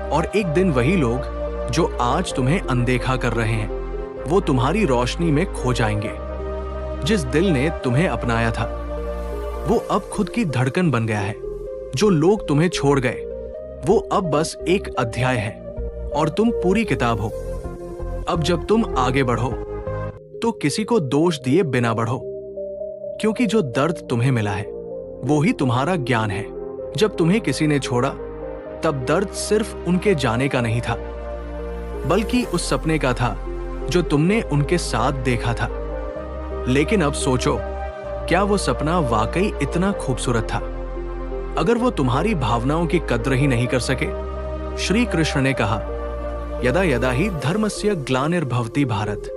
और एक दिन वही लोग जो आज तुम्हें अनदेखा कर रहे हैं वो तुम्हारी रोशनी में खो जाएंगे। जिस दिल ने तुम्हें अपनाया था वो अब खुद की धड़कन बन गया है। जो लोग तुम्हें छोड़ गए वो अब बस एक अध्याय है और तुम पूरी किताब हो। अब जब तुम आगे बढ़ो तो किसी को दोष दिए बिना बढ़ो, क्योंकि जो दर्द तुम्हें मिला है वो ही तुम्हारा ज्ञान है। जब तुम्हें किसी ने छोड़ा तब दर्द सिर्फ उनके जाने का नहीं था, बल्कि उस सपने का था जो तुमने उनके साथ देखा था। लेकिन अब सोचो, क्या वो सपना वाकई इतना खूबसूरत था? अगर वो तुम्हारी भावनाओं की कद्र ही नहीं कर सके। श्री कृष्ण ने कहा, यदा यदा ही धर्मस्य ग्लानिर्भवति भारत,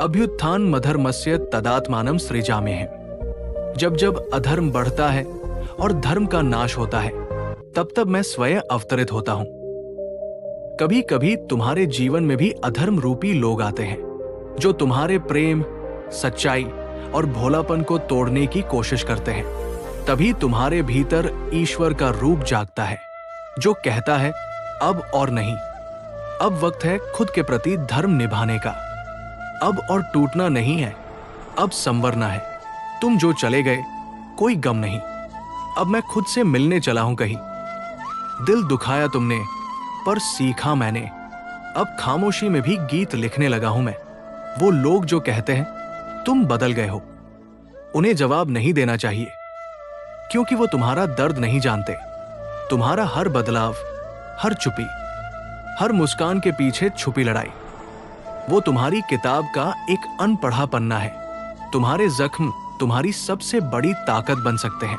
अभ्युत्थान मधर्मस्य तदात्मानं सृजाम्यहम्। जब जब अधर्म बढ़ता है और धर्म का नाश होता है तब तब मैं स्वयं अवतरित होता हूं। कभी कभी तुम्हारे जीवन में भी अधर्म रूपी लोग आते हैं जो तुम्हारे प्रेम, सच्चाई और भोलापन को तोड़ने की कोशिश करते हैं। तभी तुम्हारे भीतर ईश्वर का रूप जागता है जो कहता है, अब और नहीं। अब वक्त है खुद के प्रति धर्म निभाने का। अब और टूटना नहीं है, अब संवरना है। तुम जो चले गए कोई गम नहीं। अब मैं खुद से मिलने चला हूं कहीं। दिल दुखाया तुमने पर सीखा मैंने। अब खामोशी में भी गीत लिखने लगा हूं मैं। वो लोग जो कहते हैं तुम बदल गए हो, उन्हें जवाब नहीं देना चाहिए, क्योंकि वो तुम्हारा दर्द नहीं जानते। तुम्हारा हर बदलाव, हर चुप्पी, हर मुस्कान के पीछे छुपी लड़ाई, वो तुम्हारी किताब का एक अनपढ़ा पन्ना है। तुम्हारे जख्म तुम्हारी सबसे बड़ी ताकत बन सकते हैं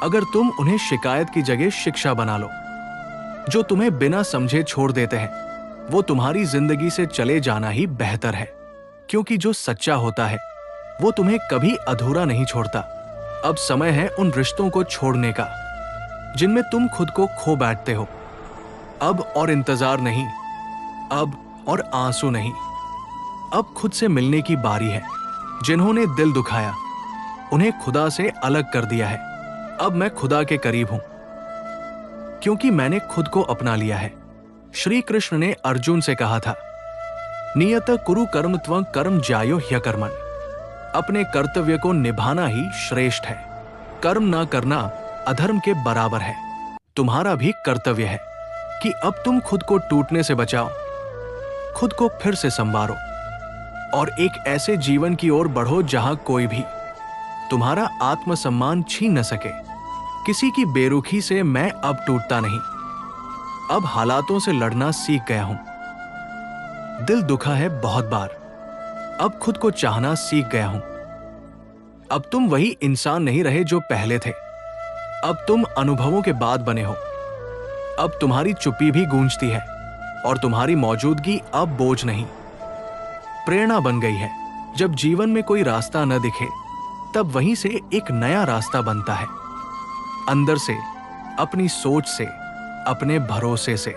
अगर तुम उन्हें शिकायत की जगह शिक्षा बना लो। जो तुम्हें बिना समझे छोड़ देते हैं वो तुम्हारी जिंदगी से चले जाना ही बेहतर है, क्योंकि जो सच्चा होता है वो तुम्हें कभी अधूरा नहीं छोड़ता। अब समय है उन रिश्तों को छोड़ने का जिनमें तुम खुद को खो बैठते हो। अब और इंतजार नहीं, अब और आंसू नहीं। अब खुद से मिलने की बारी है। जिन्होंने दिल दुखाया उन्हें खुदा से अलग कर दिया है। अब मैं खुदा के करीब हूं क्योंकि मैंने खुद को अपना लिया है। श्री कृष्ण ने अर्जुन से कहा था, नियत कुरु कर्म त्वं कर्म ज्यायो ह्यकर्मण। अपने कर्तव्य को निभाना ही श्रेष्ठ है। कर्म ना करना अधर्म के बराबर है। तुम्हारा भी कर्तव्य है कि अब तुम खुद को टूटने से बचाओ, खुद को फिर से संवारो और एक ऐसे जीवन की ओर बढ़ो जहां कोई भी तुम्हारा आत्मसम्मान छीन न सके। किसी की बेरुखी से मैं अब टूटता नहीं। अब हालातों से लड़ना सीख गया हूं। दिल दुखा है बहुत बार, अब खुद को चाहना सीख गया हूं। अब तुम वही इंसान नहीं रहे जो पहले थे। अब तुम अनुभवों के बाद बने हो। अब तुम्हारी चुप्पी भी गूंजती है और तुम्हारी मौजूदगी अब बोझ नहीं, प्रेरणा बन गई है। जब जीवन में कोई रास्ता न दिखे, तब वहीं से एक नया रास्ता बनता है। अंदर से, अपनी सोच से, अपने भरोसे से।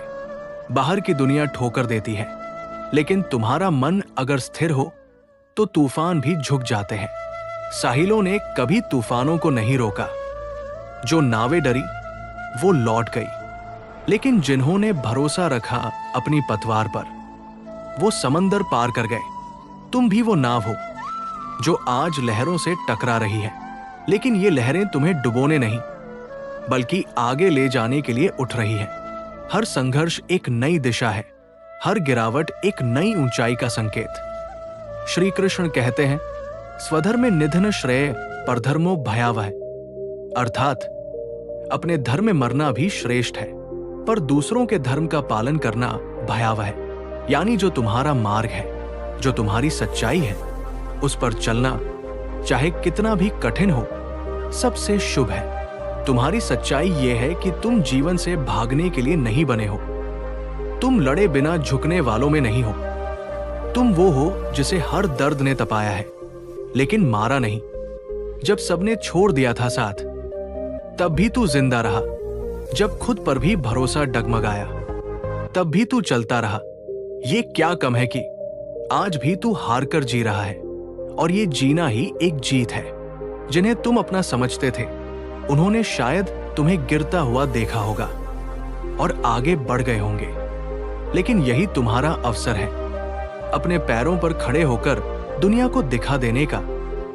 बाहर की दुनिया ठोकर देती है, लेकिन तुम्हारा मन अगर स्थिर हो तो तूफान भी झुक जाते हैं। साहिलों ने कभी तूफानों को नहीं रोका। जो नावें डरी वो लौट गई, लेकिन जिन्होंने भरोसा रखा अपनी पतवार पर, वो समंदर पार कर गए। तुम भी वो नाव हो जो आज लहरों से टकरा रही है, लेकिन ये लहरें तुम्हें डुबोने नहीं, बल्कि आगे ले जाने के लिए उठ रही है। हर संघर्ष एक नई दिशा है, हर गिरावट एक नई ऊंचाई का संकेत। श्री कृष्ण कहते हैं, स्वधर्मे निधन श्रेय परधर्मो भयावह, अर्थात अपने धर्म में मरना भी श्रेष्ठ है, पर दूसरों के धर्म का पालन करना भयावह है। यानी जो तुम्हारा मार्ग है, जो तुम्हारी सच्चाई है, उस पर चलना चाहे कितना भी कठिन हो, सबसे शुभ है। तुम्हारी सच्चाई यह है कि तुम जीवन से भागने के लिए नहीं बने हो। तुम लड़े बिना झुकने वालों में नहीं हो। तुम वो हो जिसे हर दर्द ने तपाया है, लेकिन मारा नहीं। जब सबने छोड़ दिया था साथ, तब भी तू जिंदा रहा। जब खुद पर भी भरोसा डगमगाया, तब भी तू चलता रहा। ये क्या कम है कि आज भी तू हार कर जी रहा है, और ये जीना ही एक जीत है। जिन्हें तुम अपना समझते थे, उन्होंने शायद तुम्हें गिरता हुआ देखा होगा और आगे बढ़ गए होंगे, लेकिन यही तुम्हारा अवसर है अपने पैरों पर खड़े होकर दुनिया को दिखा देने का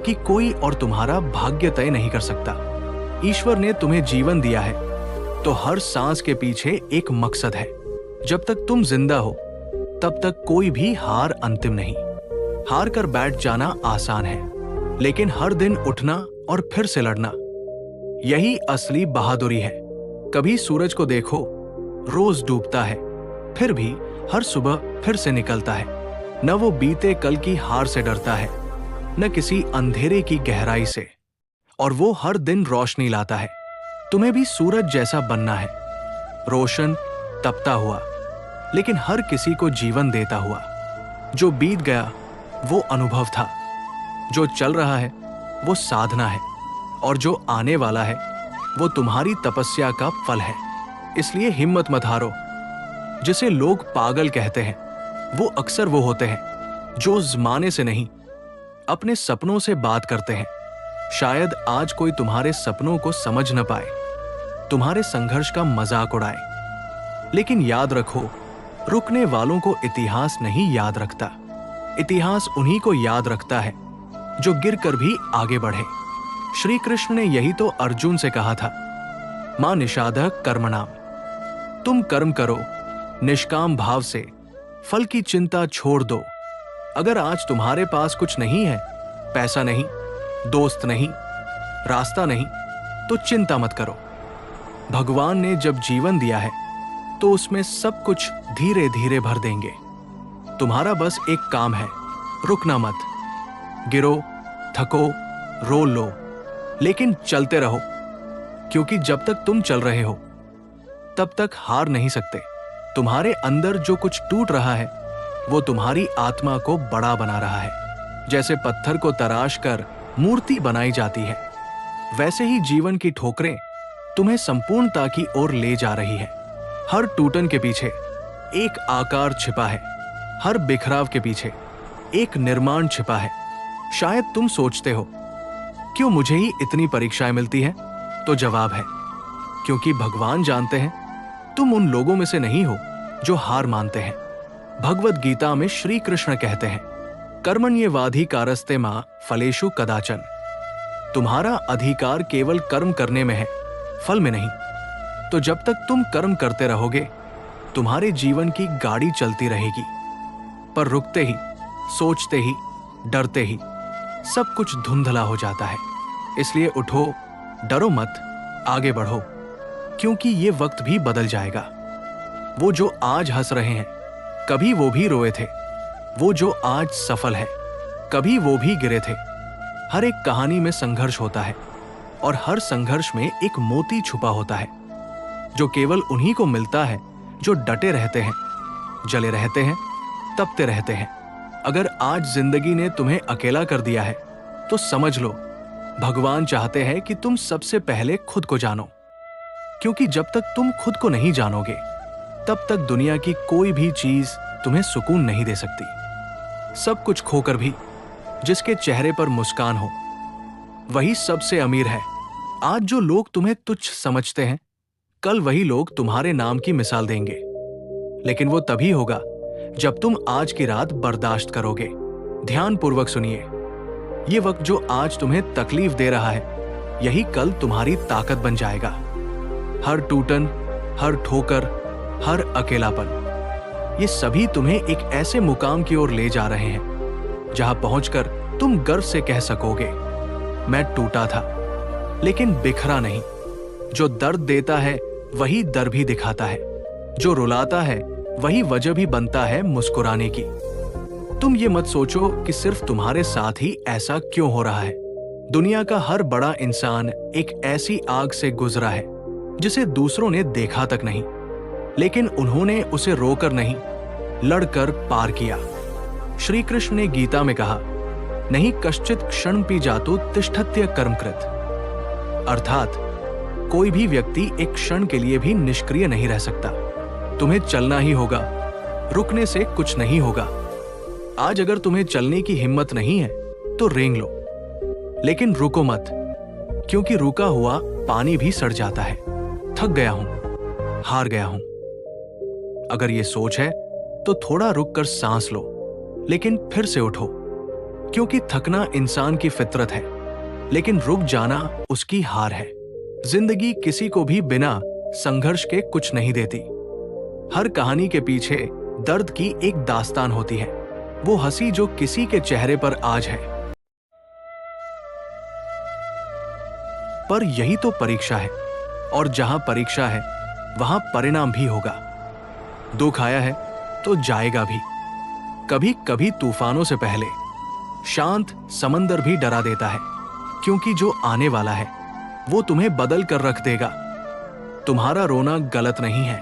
कि कोई और तुम्हारा भाग्य तय नहीं कर सकता। ईश्वर ने तुम्हें जीवन दिया है, तो हर सांस के पीछे एक मकसद है। जब तक तुम जिंदा हो, तब तक कोई भी हार अंतिम नहीं। हार कर बैठ जाना आसान है, लेकिन हर दिन उठना और फिर से लड़ना, यही असली बहादुरी है। कभी सूरज को देखो, रोज डूबता है, फिर भी हर सुबह फिर से निकलता है। न वो बीते कल की हार से डरता है, न किसी अंधेरे की गहराई से, और वो हर दिन रोशनी लाता है। तुम्हें भी सूरज जैसा बनना है, रोशन, तपता हुआ, लेकिन हर किसी को जीवन देता हुआ। जो बीत गया वो अनुभव था, जो चल रहा है वो साधना है, और जो आने वाला है वो तुम्हारी तपस्या का फल है। इसलिए हिम्मत मत हारो। जिसे लोग पागल कहते हैं, वो अक्सर वो होते हैं जो ज़माने से नहीं, अपने सपनों से बात करते हैं। शायद आज कोई तुम्हारे सपनों को समझ न पाए, तुम्हारे संघर्ष का मजाक उड़ाए, लेकिन याद रखो, रुकने वालों को इतिहास नहीं याद रखता। इतिहास उन्हीं को याद रखता है जो गिरकर भी आगे बढ़े। श्री कृष्ण ने यही तो अर्जुन से कहा था, मां निषादः कर्मणाम। तुम कर्म करो निष्काम भाव से, फल की चिंता छोड़ दो। अगर आज तुम्हारे पास कुछ नहीं है, पैसा नहीं, दोस्त नहीं, रास्ता नहीं, तो चिंता मत करो। भगवान ने जब जीवन दिया है तो उसमें सब कुछ धीरे धीरे भर देंगे। तुम्हारा बस एक काम है, रुकना मत। गिरो, थको, रो लो, लेकिन चलते रहो, क्योंकि जब तक तुम चल रहे हो, तब तक हार नहीं सकते। तुम्हारे अंदर जो कुछ टूट रहा है, वो तुम्हारी आत्मा को बड़ा बना रहा है। जैसे पत्थर को तराश कर मूर्ति बनाई जाती है, वैसे ही जीवन की ठोकरें तुम्हें संपूर्णता की ओर ले जा रही है। हर टूटन के पीछे एक आकार छिपा है, हर बिखराव के पीछे एक निर्माण छिपा है। शायद तुम सोचते हो, क्यों मुझे ही इतनी परीक्षाएं मिलती हैं? तो जवाब है, क्योंकि भगवान जानते हैं तुम उन लोगों में से नहीं हो जो हार मानते हैं। भगवद गीता में श्री कृष्ण कहते हैं, कर्मण्येवाधिकारस्ते मां फलेषु कदाचन। तुम्हारा अधिकार केवल कर्म करने में है, फल में नहीं। तो जब तक तुम कर्म करते रहोगे, तुम्हारे जीवन की गाड़ी चलती रहेगी। पर रुकते ही, सोचते ही, डरते ही सब कुछ धुंधला हो जाता है। इसलिए उठो, डरो मत, आगे बढ़ो, क्योंकि ये वक्त भी बदल जाएगा। वो जो आज हंस रहे हैं, कभी वो भी रोए थे। वो जो आज सफल है, कभी वो भी गिरे थे। हर एक कहानी में संघर्ष होता है, और हर संघर्ष में एक मोती छुपा होता है, जो केवल उन्हीं को मिलता है जो डटे रहते हैं, जले रहते हैं, तपते रहते हैं। अगर आज जिंदगी ने तुम्हें अकेला कर दिया है तो समझ लो, भगवान चाहते हैं कि तुम सबसे पहले खुद को जानो, क्योंकि जब तक तुम खुद को नहीं जानोगे तब तक दुनिया की कोई भी चीज तुम्हें सुकून नहीं दे सकती। सब कुछ खोकर भी जिसके चेहरे पर मुस्कान हो वही सबसे अमीर है। आज जो लोग तुम्हें तुच्छ समझते हैं, कल वही लोग तुम्हारे नाम की मिसाल देंगे, लेकिन वो तभी होगा जब तुम आज की रात बर्दाश्त करोगे। ध्यानपूर्वक सुनिए, ये वक्त जो आज तुम्हें तकलीफ दे रहा है, यही कल तुम्हारी ताकत बन जाएगा। हर टूटन, हर ठोकर, हर अकेलापन, ये सभी तुम्हें एक ऐसे मुकाम की ओर ले जा रहे हैं जहां पहुंचकर तुम गर्व से कह सकोगे, मैं टूटा था लेकिन बिखरा नहीं। जो दर्द देता है वही दर भी दिखाता है, जो रुलाता है वही वजह भी बनता है मुस्कुराने की। तुम ये मत सोचो कि सिर्फ तुम्हारे साथ ही ऐसा क्यों हो रहा है। दुनिया का हर बड़ा इंसान एक ऐसी आग से गुजरा है जिसे दूसरों ने देखा तक नहीं, लेकिन उन्होंने उसे रोकर नहीं, लड़कर पार किया। श्री कृष्ण ने गीता में कहा, नहीं कश्चित क्षणपि जातु तिष्ठत्य कर्मकृत, अर्थात कोई भी व्यक्ति एक क्षण के लिए भी निष्क्रिय नहीं रह सकता। तुम्हें चलना ही होगा, रुकने से कुछ नहीं होगा। आज अगर तुम्हें चलने की हिम्मत नहीं है तो रेंग लो, लेकिन रुको मत, क्योंकि रुका हुआ पानी भी सड़ जाता है। थक गया हूं, हार गया हूं, अगर ये सोच है तो थोड़ा रुक कर सांस लो, लेकिन फिर से उठो, क्योंकि थकना इंसान की फितरत है, लेकिन रुक जाना उसकी हार है। जिंदगी किसी को भी बिना संघर्ष के कुछ नहीं देती। हर कहानी के पीछे दर्द की एक दास्तान होती है, वो हंसी जो किसी के चेहरे पर आज है। पर यही तो परीक्षा है, और जहां परीक्षा है वहां परिणाम भी होगा। दुख आया है तो जाएगा भी। कभी कभी तूफानों से पहले शांत समंदर भी डरा देता है, क्योंकि जो आने वाला है वो तुम्हें बदल कर रख देगा। तुम्हारा रोना गलत नहीं है,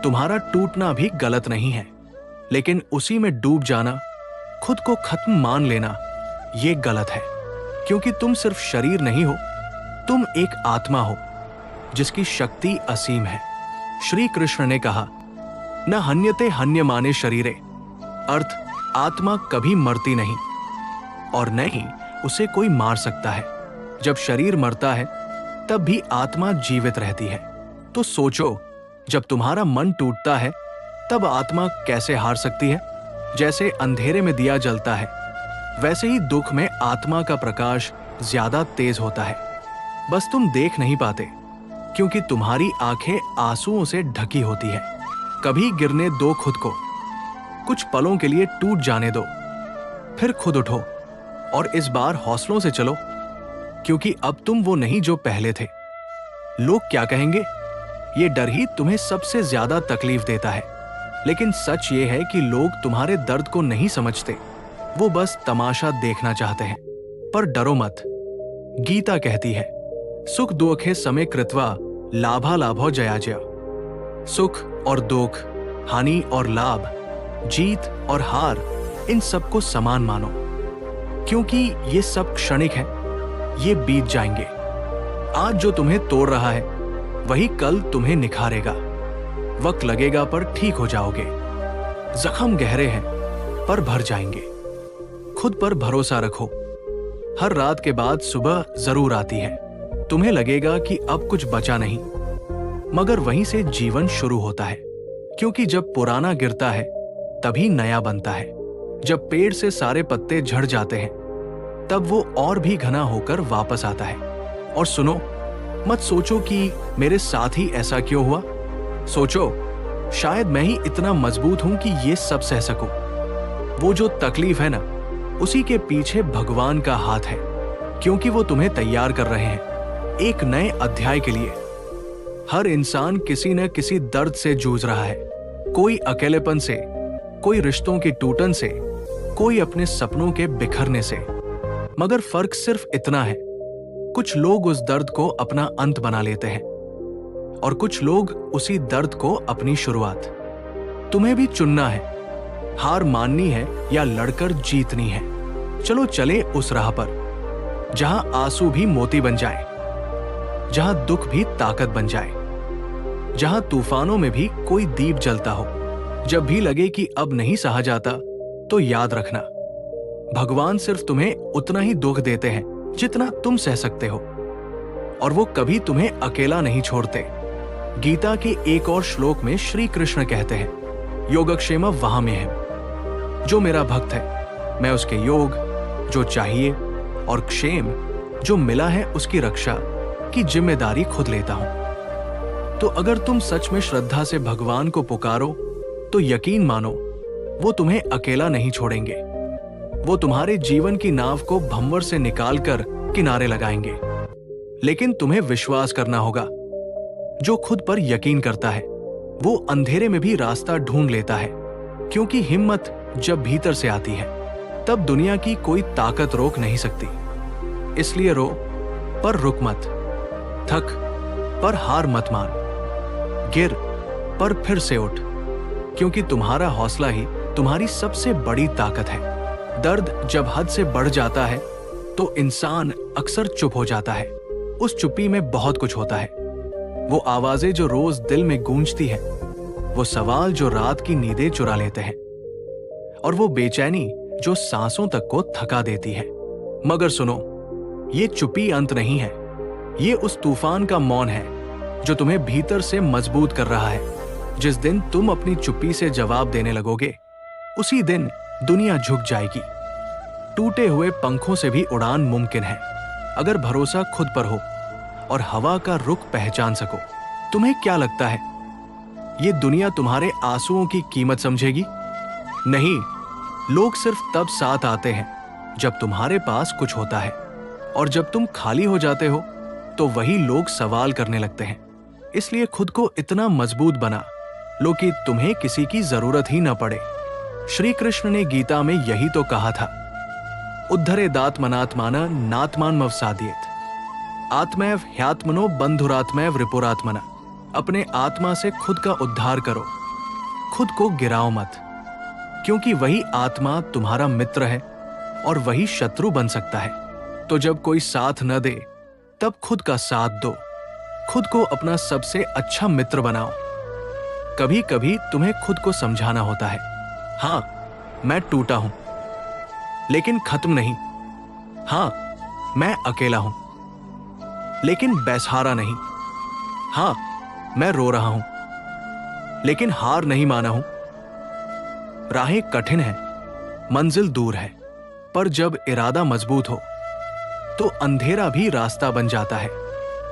तुम्हारा टूटना भी गलत नहीं है, लेकिन उसी में डूब जाना, खुद को खत्म मान लेना, ये गलत है। क्योंकि तुम सिर्फ शरीर नहीं हो, तुम एक आत्मा हो जिसकी शक्ति असीम है। श्री कृष्ण ने कहा, न हन्यते हन्यमाने शरीरे, अर्थ आत्मा कभी मरती नहीं और न ही उसे कोई मार सकता है। जब शरीर मरता है तब भी आत्मा जीवित रहती है। तो सोचो, जब तुम्हारा मन टूटता है तब आत्मा कैसे हार सकती है। जैसे अंधेरे में दिया जलता है, वैसे ही दुख में आत्मा का प्रकाश ज्यादा तेज होता है। बस तुम देख नहीं पाते, क्योंकि तुम्हारी आंखें आंसुओं से ढकी होती है। कभी गिरने दो खुद को, कुछ पलों के लिए टूट जाने दो, फिर खुद उठो और इस बार हौसलों से चलो, क्योंकि अब तुम वो नहीं जो पहले थे। लोग क्या कहेंगे, ये डर ही तुम्हें सबसे ज्यादा तकलीफ देता है। लेकिन सच ये है कि लोग तुम्हारे दर्द को नहीं समझते, वो बस तमाशा देखना चाहते हैं। पर डरो मत, गीता कहती है, सुख दुखे समे कृत्वा लाभा लाभो जयाजय। सुख और दुख, हानि और लाभ, जीत और हार, इन सबको समान मानो, क्योंकि ये सब क्षणिक है, ये बीत जाएंगे। आज जो तुम्हें तोड़ रहा है वही कल तुम्हें निखारेगा। वक्त लगेगा पर ठीक हो जाओगे। जख्म गहरे हैं पर भर जाएंगे। खुद पर भरोसा रखो, हर रात के बाद सुबह जरूर आती है। तुम्हें लगेगा कि अब कुछ बचा नहीं, मगर वहीं से जीवन शुरू होता है। क्योंकि जब पुराना गिरता है तभी नया बनता है। जब पेड़ से सारे पत्ते झड़ जाते हैं तब वो और भी घना होकर वापस आता है। और सुनो, मत सोचो कि मेरे साथ ही ऐसा क्यों हुआ। सोचो, शायद मैं ही इतना मजबूत हूं कि ये सब सह सकूं। वो जो तकलीफ है ना, उसी के पीछे भगवान का हाथ है, क्योंकि वो तुम्हें तैयार कर रहे हैं एक नए अध्याय के लिए। हर इंसान किसी न किसी दर्द से जूझ रहा है, कोई अकेलेपन से, कोई रिश्तों की टूटन से, कोई अपने सपनों के बिखरने से। मगर फर्क सिर्फ इतना है, कुछ लोग उस दर्द को अपना अंत बना लेते हैं और कुछ लोग उसी दर्द को अपनी शुरुआत। तुम्हें भी चुनना है, हार माननी है या लड़कर जीतनी है। चलो चले उस राह पर जहां आंसू भी मोती बन जाए, जहां दुख भी ताकत बन जाए, जहां तूफानों में भी कोई दीप जलता हो। जब भी लगे कि अब नहीं सहा जाता, तो याद रखना, भगवान सिर्फ तुम्हें उतना ही दुख देते हैं जितना तुम सह सकते हो, और वो कभी तुम्हें अकेला नहीं छोड़ते। गीता के एक और श्लोक में श्री कृष्ण कहते हैं, योगक्षेम वहां में है। जो मेरा भक्त है, मैं उसके योग, जो चाहिए, और क्षेम, जो मिला है, उसकी रक्षा की जिम्मेदारी खुद लेता हूं। तो अगर तुम सच में श्रद्धा से भगवान को पुकारो, तो यकीन मानो वो तुम्हें अकेला नहीं छोड़ेंगे। वो तुम्हारे जीवन की नाव को भंवर से निकालकर किनारे लगाएंगे। लेकिन तुम्हें विश्वास करना होगा। जो खुद पर यकीन करता है, वो अंधेरे में भी रास्ता ढूंढ लेता है, क्योंकि हिम्मत जब भीतर से आती है, तब दुनिया की कोई ताकत रोक नहीं सकती। इसलिए रो, पर रुक मत। थक, पर हार मत मान। गिर, पर फिर से उठ, क्योंकि तुम्हारा हौसला ही तुम्हारी सबसे बड़ी ताकत है। दर्द जब हद से बढ़ जाता है, तो इंसान अक्सर चुप हो जाता है। उस चुप्पी में बहुत कुछ होता है। वो आवाजें जो रोज दिल में गूंजती हैं, वो सवाल जो रात की नींदें चुरा लेते हैं, और वो बेचैनी जो सांसों तक को थका देती है। मगर सुनो, ये चुप्पी अंत नहीं है। ये उस तूफान का मौन है जो तुम्हें भीतर से मजबूत कर रहा है। जिस दिन तुम अपनी चुप्पी से जवाब देने लगोगे, उसी दिन दुनिया झुक जाएगी। टूटे हुए पंखों से भी उड़ान मुमकिन है, अगर भरोसा खुद पर हो और हवा का रुख पहचान सको। तुम्हें क्या लगता है, ये दुनिया तुम्हारे आंसुओं की कीमत समझेगी? नहीं, लोग सिर्फ तब साथ आते हैं जब तुम्हारे पास कुछ होता है, और जब तुम खाली हो जाते हो, तो वही लोग सवाल करने लगते हैं। इसलिए खुद को इतना मजबूत बना लो कि तुम्हें किसी की जरूरत ही न पड़े। श्री कृष्ण ने गीता में यही तो कहा था, उद्धरेदात्मनात्मान नात्मान मवसादियेत आत्मैव ह्यात्मनो बंधुरात्मैव रिपुरात्मना। अपने आत्मा से खुद का उद्धार करो, खुद को गिराओ मत, क्योंकि वही आत्मा तुम्हारा मित्र है और वही शत्रु बन सकता है। तो जब कोई साथ न दे, तब खुद का साथ दो। खुद को अपना सबसे अच्छा मित्र बनाओ। कभी कभी तुम्हें खुद को समझाना होता है, हाँ मैं टूटा हूं, लेकिन खत्म नहीं। हाँ मैं अकेला हूं, लेकिन बेसहारा नहीं। हाँ मैं रो रहा हूं, लेकिन हार नहीं माना हूं। राहें कठिन हैं, मंजिल दूर है, पर जब इरादा मजबूत हो, तो अंधेरा भी रास्ता बन जाता है।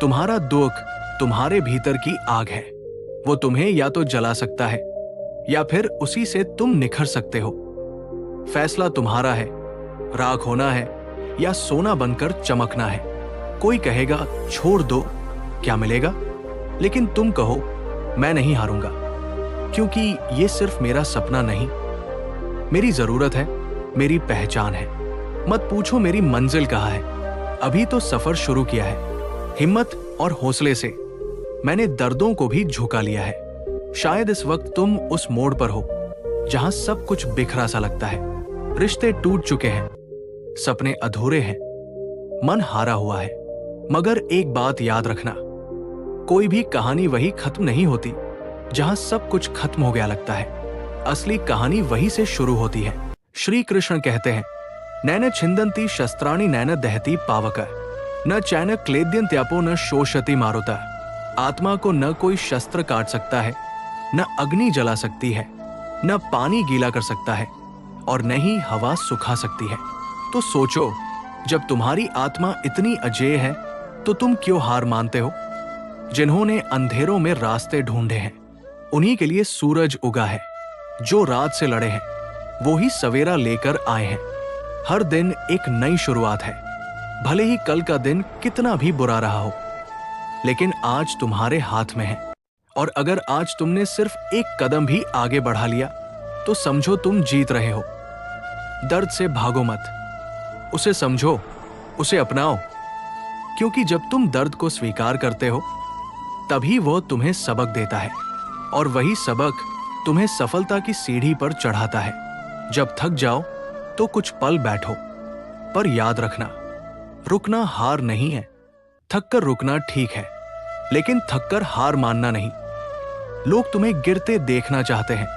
तुम्हारा दुख तुम्हारे भीतर की आग है। वो तुम्हें या तो जला सकता है, या फिर उसी से तुम निखर सकते हो। फैसला तुम्हारा है, राख होना है या सोना बनकर चमकना है। कोई कहेगा छोड़ दो, क्या मिलेगा? लेकिन तुम कहो मैं नहीं हारूंगा, क्योंकि ये सिर्फ मेरा सपना नहीं, मेरी जरूरत है, मेरी पहचान है। मत पूछो मेरी मंजिल कहाँ है, अभी तो सफर शुरू किया है। हिम्मत और हौसले से मैंने दर्दों को भी झुका लिया है। शायद इस वक्त तुम उस मोड़ पर हो जहां सब कुछ बिखरा सा लगता है। रिश्ते टूट चुके हैं, सपने अधूरे हैं, मन हारा हुआ है। मगर एक बात याद रखना, कोई भी कहानी वही खत्म नहीं होती जहां सब कुछ खत्म हो गया लगता है। असली कहानी वही से शुरू होती है। श्री कृष्ण कहते हैं, नैन छिंदन्ति शस्त्राणि नैन दहति पावक न चैन क्लेद्यन्त्यापो न शोषति मारुता। आत्मा को न कोई शस्त्र काट सकता है, न अग्नि जला सकती है, न पानी गीला कर सकता है, और न ही हवा सुखा सकती है। तो सोचो, जब तुम्हारी आत्मा इतनी अजेय है, तो तुम क्यों हार मानते हो? जिन्होंने अंधेरों में रास्ते ढूंढे हैं, उन्हीं के लिए सूरज उगा है। जो रात से लड़े हैं, वो ही सवेरा लेकर आए हैं। हर दिन एक नई शुरुआत है, भले ही कल का दिन कितना भी बुरा रहा हो, लेकिन आज तुम्हारे हाथ में है। और अगर आज तुमने सिर्फ एक कदम भी आगे बढ़ा लिया, तो समझो तुम जीत रहे हो। दर्द से भागो मत, उसे समझो, उसे अपनाओ, क्योंकि जब तुम दर्द को स्वीकार करते हो तभी वो तुम्हें सबक देता है, और वही सबक तुम्हें सफलता की सीढ़ी पर चढ़ाता है। जब थक जाओ तो कुछ पल बैठो, पर याद रखना, रुकना हार नहीं है। थककर रुकना ठीक है, लेकिन थककर हार मानना नहीं। लोग तुम्हें गिरते देखना चाहते हैं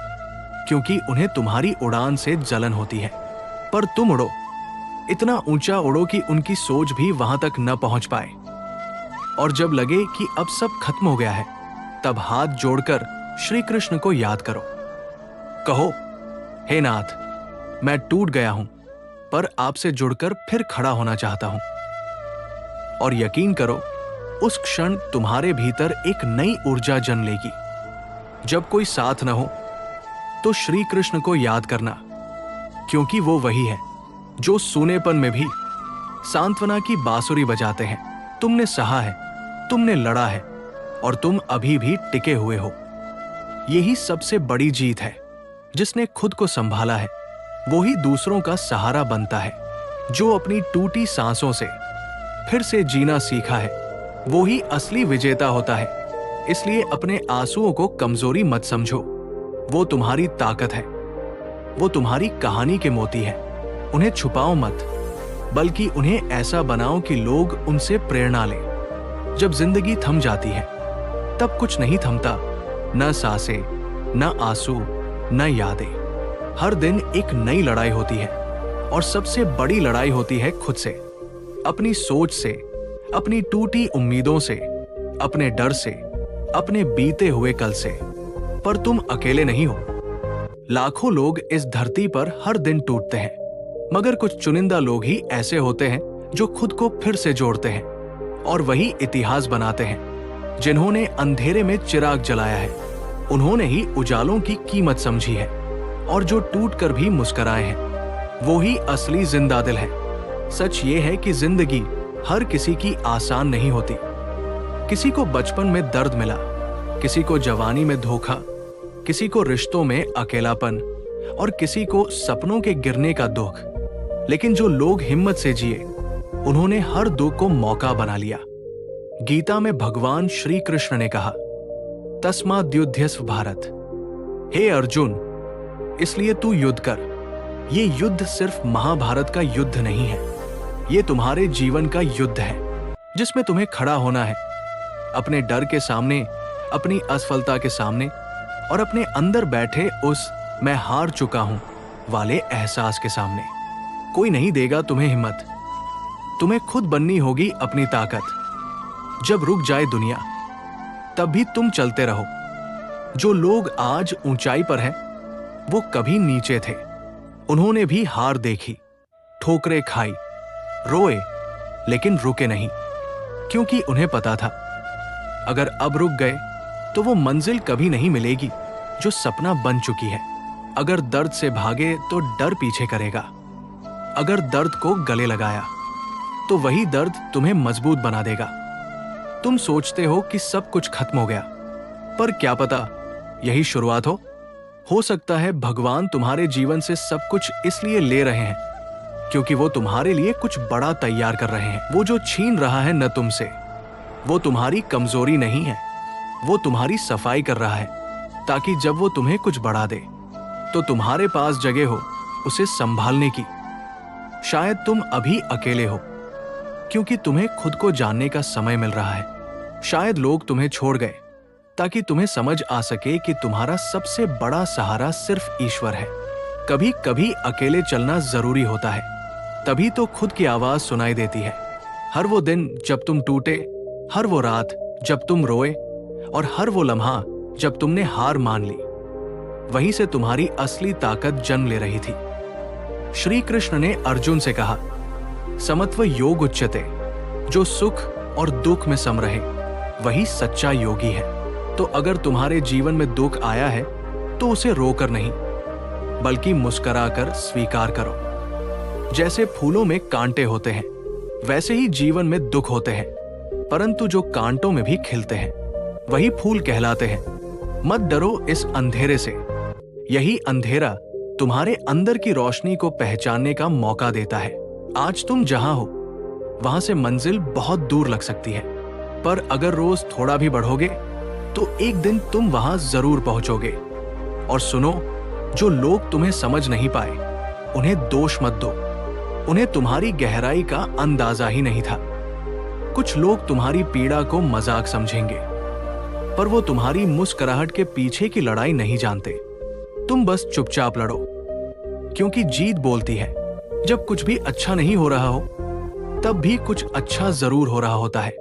क्योंकि उन्हें तुम्हारी उड़ान से जलन होती है, पर तुम उड़ो, इतना ऊंचा उड़ो कि उनकी सोच भी वहां तक न पहुंच पाए। और जब लगे कि अब सब खत्म हो गया है, तब हाथ जोड़कर श्री कृष्ण को याद करो। कहो, हे नाथ, मैं टूट गया हूं, पर आपसे जुड़कर फिर खड़ा होना चाहता हूं। और यकीन करो, उस क्षण तुम्हारे भीतर एक नई ऊर्जा जन्म लेगी। जब कोई साथ न हो तो श्री कृष्ण को याद करना, क्योंकि वो वही है जो सूनेपन में भी सांत्वना की बांसुरी बजाते हैं। तुमने सहा है, तुमने लड़ा है, और तुम अभी भी टिके हुए हो। यही सबसे बड़ी जीत है। जिसने खुद को संभाला है वो ही दूसरों का सहारा बनता है। जो अपनी टूटी सांसों से फिर से जीना सीखा है वो ही असली विजेता होता है। इसलिए अपने आंसुओं को कमजोरी मत समझो, वो तुम्हारी ताकत है, वो तुम्हारी कहानी के मोती है। उन्हें छुपाओ मत, बल्कि उन्हें ऐसा बनाओ कि लोग उनसे प्रेरणा लें। जब जिंदगी थम जाती है तब कुछ नहीं थमता, न सांसें, न आंसू, न यादें। हर दिन एक नई लड़ाई होती है, और सबसे बड़ी लड़ाई होती है खुद से, अपनी सोच से, अपनी टूटी उम्मीदों से, अपने डर से, अपने बीते हुए कल से। पर तुम अकेले नहीं हो। लाखों लोग इस धरती पर हर दिन टूटते हैं, मगर कुछ चुनिंदा लोग ही ऐसे होते हैं जो खुद को फिर से जोड़ते हैं, और वही इतिहास बनाते हैं। जिन्होंने अंधेरे में चिराग जलाया है, उन्होंने ही उजालों की कीमत समझी है, और जो टूट कर भी मुस्कुराए हैं, वो ही असली जिंदा दिल है। सच ये है कि जिंदगी हर किसी की आसान नहीं होती। किसी को बचपन में दर्द मिला, किसी को जवानी में धोखा, किसी को रिश्तों में अकेलापन, और किसी को सपनों के गिरने का दुख। लेकिन जो लोग हिम्मत से जिए, उन्होंने हर दुख को मौका बना लिया। गीता में भगवान श्री कृष्ण ने कहा, तस्माद्युध्यस्व भारत। हे अर्जुन, इसलिए तू युद्ध कर। ये युद्ध सिर्फ महाभारत का युद्ध नहीं है, ये तुम्हारे जीवन का युद्ध है, जिसमें तुम्हें खड़ा होना है, अपने डर के सामने, अपनी असफलता के सामने, और अपने अंदर बैठे उस मैं हार चुका हूं वाले एहसास के सामने। कोई नहीं देगा तुम्हें हिम्मत, तुम्हें खुद बननी होगी अपनी ताकत। जब रुक जाए दुनिया, तब भी तुम चलते रहो। जो लोग आज ऊंचाई पर हैं, वो कभी नीचे थे। उन्होंने भी हार देखी, ठोकरें खाई, रोए, लेकिन रुके नहीं, क्योंकि उन्हें पता था अगर अब रुक गए तो वो मंजिल कभी नहीं मिलेगी जो सपना बन चुकी है। अगर दर्द से भागे तो डर पीछे करेगा। अगर दर्द को गले लगाया तो वही दर्द तुम्हें मजबूत बना देगा। तुम सोचते हो कि सब कुछ खत्म हो गया, पर क्या पता यही शुरुआत हो सकता है भगवान तुम्हारे जीवन से सब कुछ इसलिए ले रहे हैं क्योंकि वो तुम्हारे लिए कुछ बड़ा तैयार कर रहे हैं। वो जो छीन रहा है न तुमसे, वो तुम्हारी कमजोरी नहीं है, वो तुम्हारी सफाई कर रहा है, ताकि जब वो तुम्हें कुछ बढ़ा दे तो तुम्हारे पास जगह हो उसे संभालने की। शायद तुम अभी अकेले हो क्योंकि तुम्हें खुद को जानने का समय मिल रहा है। शायद लोग तुम्हें छोड़ गए ताकि तुम्हें समझ आ सके कि तुम्हारा सबसे बड़ा सहारा सिर्फ ईश्वर है। कभी कभी अकेले चलना जरूरी होता है, तभी तो खुद की आवाज सुनाई देती है। हर वो दिन जब तुम टूटे, हर वो रात जब तुम रोए, और हर वो लम्हा जब तुमने हार मान ली, वहीं से तुम्हारी असली ताकत जन्म ले रही थी। श्री कृष्ण ने अर्जुन से कहा, समत्व योग उच्यते। जो सुख और दुख में सम रहे वही सच्चा योगी है। तो अगर तुम्हारे जीवन में दुख आया है तो उसे रोकर नहीं, बल्कि मुस्कुराकर स्वीकार करो। जैसे फूलों में कांटे होते हैं, वैसे ही जीवन में दुख होते हैं, परंतु जो कांटों में भी खिलते हैं वही फूल कहलाते हैं। मत डरो इस अंधेरे से, यही अंधेरा तुम्हारे अंदर की रोशनी को पहचानने का मौका देता है। आज तुम जहां हो वहां से मंजिल बहुत दूर लग सकती है, पर अगर रोज थोड़ा भी बढ़ोगे तो एक दिन तुम वहां जरूर पहुंचोगे। और सुनो, जो लोग तुम्हें समझ नहीं पाए उन्हें दोष मत दो, उन्हें तुम्हारी गहराई का अंदाजा ही नहीं था। कुछ लोग तुम्हारी पीड़ा को मजाक समझेंगे, पर वो तुम्हारी मुस्कुराहट के पीछे की लड़ाई नहीं जानते। तुम बस चुपचाप लड़ो, क्योंकि जीत बोलती है जब कुछ भी अच्छा नहीं हो रहा हो तब भी कुछ अच्छा जरूर हो रहा होता है।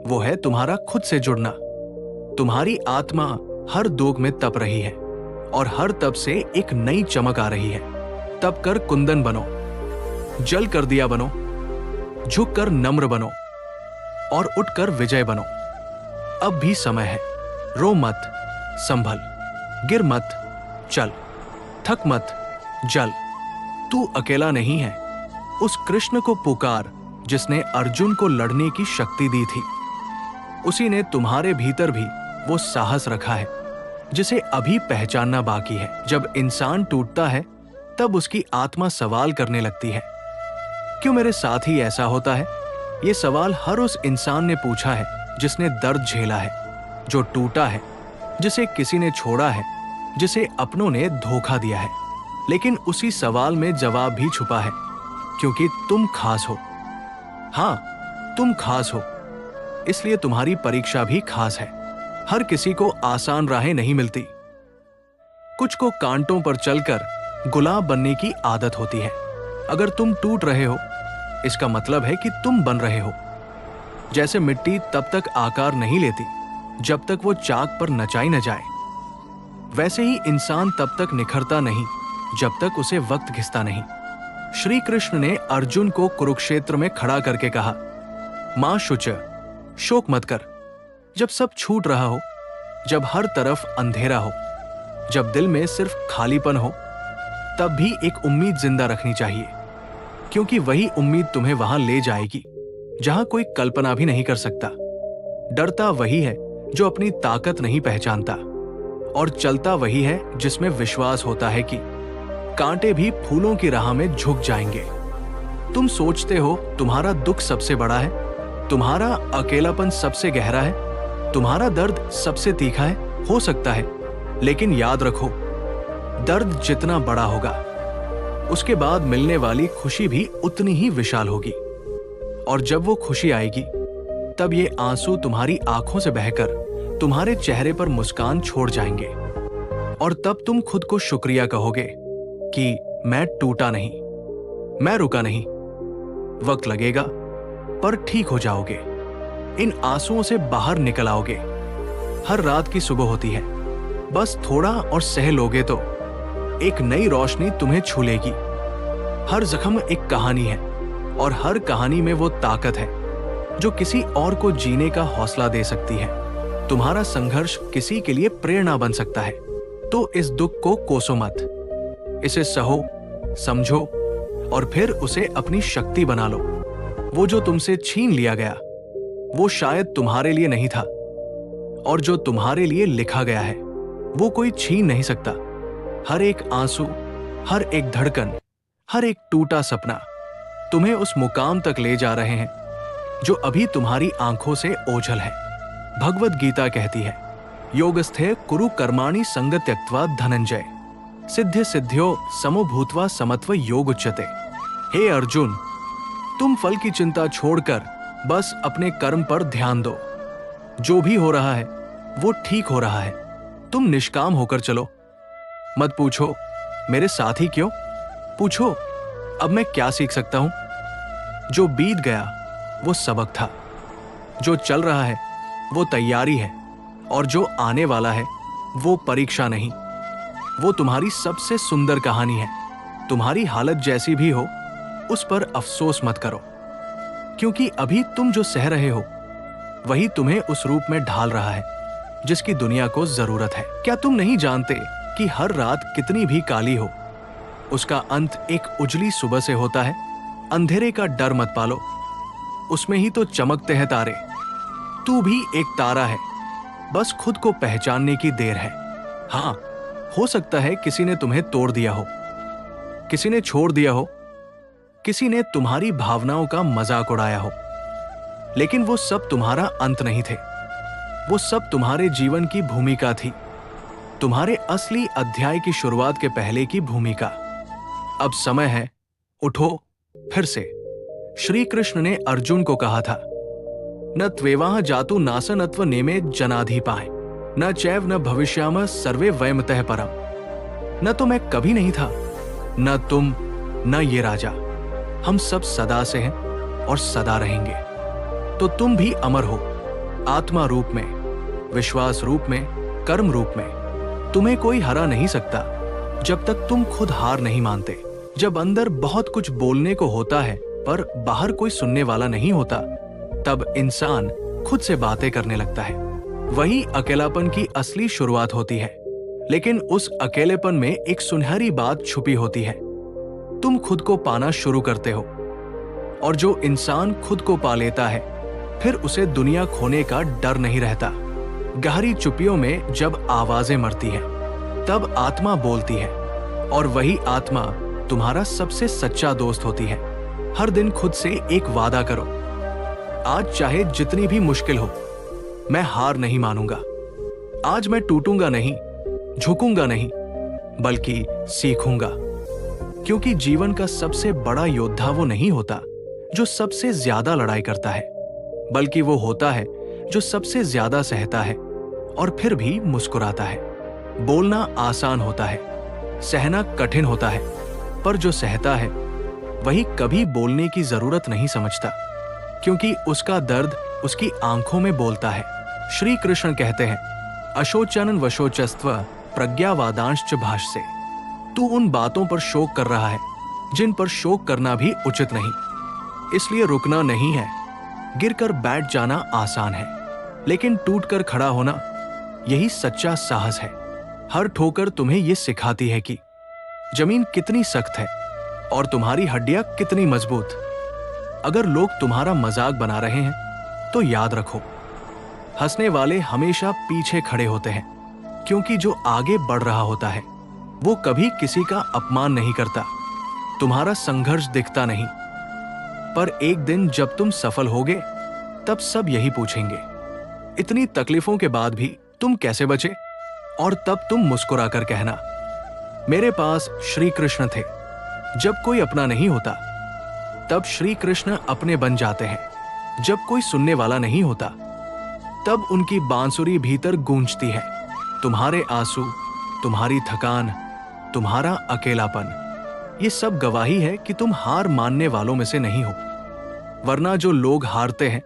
वो है तुम्हारा खुद से जुड़ना। तुम्हारी आत्मा हर दोग में तप रही है और हर तप से एक नई चमक आ रही है। तप कर कुंदन बनो, जल कर दिया बनो, झुक कर नम्र बनो और उठकर विजय बनो। अब भी समय है। रो मत, संभल, गिर मत, चल, थक मत, जल। तू अकेला नहीं है। उस कृष्ण को पुकार जिसने अर्जुन को लड़ने की शक्ति दी थी। उसी ने तुम्हारे भीतर भी वो साहस रखा है जिसे अभी पहचानना बाकी है। जब इंसान टूटता है तब उसकी आत्मा सवाल करने लगती है, क्यों मेरे साथ ही ऐसा होता है? ये सवाल हर उस इंसान ने पूछा है जिसने दर्द झेला है, जो टूटा है, जिसे किसी ने छोड़ा है, जिसे अपनों ने धोखा दिया है। लेकिन उसी सवाल में जवाब भी छुपा है, क्योंकि तुम खास हो। हाँ, तुम खास हो, इसलिए तुम्हारी परीक्षा भी खास है। हर किसी को आसान राहें नहीं मिलती। कुछ को कांटों पर चलकर गुलाब बनने की आदत होती है। अगर तुम टूट रहे हो इसका मतलब है कि तुम बन रहे हो। जैसे मिट्टी तब तक आकार नहीं लेती जब तक वो चाक पर नचाई न जाए, वैसे ही इंसान तब तक निखरता नहीं जब तक उसे वक्त घिसता नहीं। श्री कृष्ण ने अर्जुन को कुरुक्षेत्र में खड़ा करके कहा, मां शुच, शोक मत कर। जब सब छूट रहा हो, जब हर तरफ अंधेरा हो, जब दिल में सिर्फ खालीपन हो, तब भी एक उम्मीद जिंदा रखनी चाहिए, क्योंकि वही उम्मीद तुम्हें वहां ले जाएगी जहां कोई कल्पना भी नहीं कर सकता। डरता वही है जो अपनी ताकत नहीं पहचानता, और चलता वही है जिसमें विश्वास होता है कि कांटे भी फूलों की राह में झुक जाएंगे। तुम सोचते हो तुम्हारा दुख सबसे बड़ा है, तुम्हारा अकेलापन सबसे गहरा है, तुम्हारा दर्द सबसे तीखा है। हो सकता है, लेकिन याद रखो, दर्द जितना बड़ा होगा उसके बाद मिलने वाली खुशी भी उतनी ही विशाल होगी। और जब वो खुशी आएगी तब ये आंसू तुम्हारी आंखों से बहकर तुम्हारे चेहरे पर मुस्कान छोड़ जाएंगे, और तब तुम खुद को शुक्रिया कहोगे कि मैं टूटा नहीं, मैं रुका नहीं। वक्त लगेगा पर ठीक हो जाओगे। इन आंसुओं से बाहर निकल आओगे। हर रात की सुबह होती है, बस थोड़ा और सह लोगे तो एक नई रोशनी तुम्हें छू लेगी। हर जख्म एक कहानी है, और हर कहानी में वो ताकत है जो किसी और को जीने का हौसला दे सकती है। तुम्हारा संघर्ष किसी के लिए प्रेरणा बन सकता है, तो इस दुख को कोसो मत। इसे सहो, समझो और फिर उसे अपनी शक्ति बना लो। वो जो तुमसे छीन लिया गया वो शायद तुम्हारे लिए नहीं था, और जो तुम्हारे लिए लिखा गया है वो कोई छीन नहीं सकता। हर एक आंसू, हर एक धड़कन, हर एक टूटा सपना तुम्हें उस मुकाम तक ले जा रहे हैं जो अभी तुम्हारी आंखों से ओझल है। भगवद गीता कहती है, योगस्थे कुरु कर्माणि संग त्यक्त्वा धनंजय, सिद्ध सिद्ध्यो समो भूत्वा समत्व योग उच्यते। हे अर्जुन, तुम फल की चिंता छोड़कर बस अपने कर्म पर ध्यान दो। जो भी हो रहा है वो ठीक हो रहा है। तुम निष्काम होकर चलो। मत पूछो मेरे साथ ही क्यों, पूछो अब मैं क्या सीख सकता हूं। जो बीत गया वो सबक था, जो चल रहा है वो तैयारी है, और जो आने वाला है वो परीक्षा नहीं। वो तुम्हारी सबसे सुंदर कहानी है। तुम्हारी हालत जैसी भी हो उस पर अफसोस मत करो, क्योंकि अभी तुम जो सह रहे हो वही तुम्हें उस रूप में ढाल रहा है जिसकी दुनिया को जरूरत है। क्या तुम नहीं जानते कि हर रात कितनी भी काली हो उसका अंत एक उजली सुबह से होता है। अंधेरे का डर मत पालो, उसमें ही तो चमकते हैं तारे। तू भी एक तारा है, बस खुद को पहचानने की देर है। हाँ, हो सकता है किसी ने तुम्हें तोड़ दिया हो, किसी ने छोड़ दिया हो, किसी ने तुम्हारी भावनाओं का मजाक उड़ाया हो, लेकिन वो सब तुम्हारा अंत नहीं थे। वो सब तुम्हारे जीवन की भूमिका थी, तुम्हारे असली अध्याय की शुरुआत के पहले की भूमिका। अब समय है, उठो फिर से। श्री कृष्ण ने अर्जुन को कहा था, न त्वेवाह जातु नासनत्व नेमे जनाधिपाय, न चैव न भविष्याम सर्वे वयमतः परम। न तो मैं कभी नहीं था, न तुम, न ये राजा। हम सब सदा से हैं और सदा रहेंगे। तो तुम भी अमर हो, आत्मा रूप में, विश्वास रूप में, कर्म रूप में। तुम्हें कोई हरा नहीं सकता जब तक तुम खुद हार नहीं मानते। जब अंदर बहुत कुछ बोलने को होता है पर बाहर कोई सुनने वाला नहीं होता, तब इंसान खुद से बातें करने लगता है। वही अकेलापन की असली शुरुआत होती है। लेकिन उस अकेलेपन में एक सुनहरी बात छुपी होती है। तुम खुद को पाना शुरू करते हो, और जो इंसान खुद को पा लेता है, फिर उसे दुनिया खोने का डर नहीं रहता। गहरी चुप्पियों में जब आवाजें मरती हैं, तब आत्मा बोलती है, और वही आत्मा तुम्हारा सबसे सच्चा दोस्त होती है। हर दिन खुद से एक वादा करो, आज चाहे जितनी भी मुश्किल हो, मैं हार नहीं मानूंगा। आज मैं टूटूंगा नहीं, झुकूंगा नहीं, बल्कि सीखूंगा। क्योंकि जीवन का सबसे बड़ा योद्धा वो नहीं होता जो सबसे ज्यादा लड़ाई करता है, बल्कि वो होता है जो सबसे ज्यादा सहता है और फिर भी मुस्कुराता है। बोलना आसान होता है, सहना कठिन होता है, पर जो सहता है वही कभी बोलने की जरूरत नहीं समझता, क्योंकि उसका दर्द उसकी आंखों में बोलता है। श्री कृष्ण कहते हैं, अशोचनन वशोचस्त्व प्रज्ञावादांश्च भाष्ये। तू उन बातों पर शोक कर रहा है जिन पर शोक करना भी उचित नहीं, इसलिए रुकना नहीं है। गिरकर बैठ जाना आसान है, लेकिन टूटकर खड़ा होना, यही सच्चा साहस है। हर ठोकर तुम्हें ये सिखाती है कि जमीन कितनी सख्त है और तुम्हारी हड्डियां कितनी मजबूत। अगर लोग तुम्हारा मजाक बना रहे हैं तो याद रखो, हंसने वाले हमेशा पीछे खड़े होते हैं, क्योंकि जो आगे बढ़ रहा होता है वो कभी किसी का अपमान नहीं करता। तुम्हारा संघर्ष दिखता नहीं, पर एक दिन जब तुम सफल होगे तब सब यही पूछेंगे, इतनी तकलीफों के बाद भी तुम कैसे बचे? और तब तुम मुस्कुरा कर कहना, मेरे पास श्री कृष्ण थे। जब कोई अपना नहीं होता तब श्री कृष्ण अपने बन जाते हैं। जब कोई सुनने वाला नहीं होता तब उनकी बांसुरी भीतर गूंजती है। तुम्हारे आंसू, तुम्हारी थकान, तुम्हारा अकेलापन, ये सब गवाही है कि तुम हार मानने वालों में से नहीं हो। वरना जो लोग हारते हैं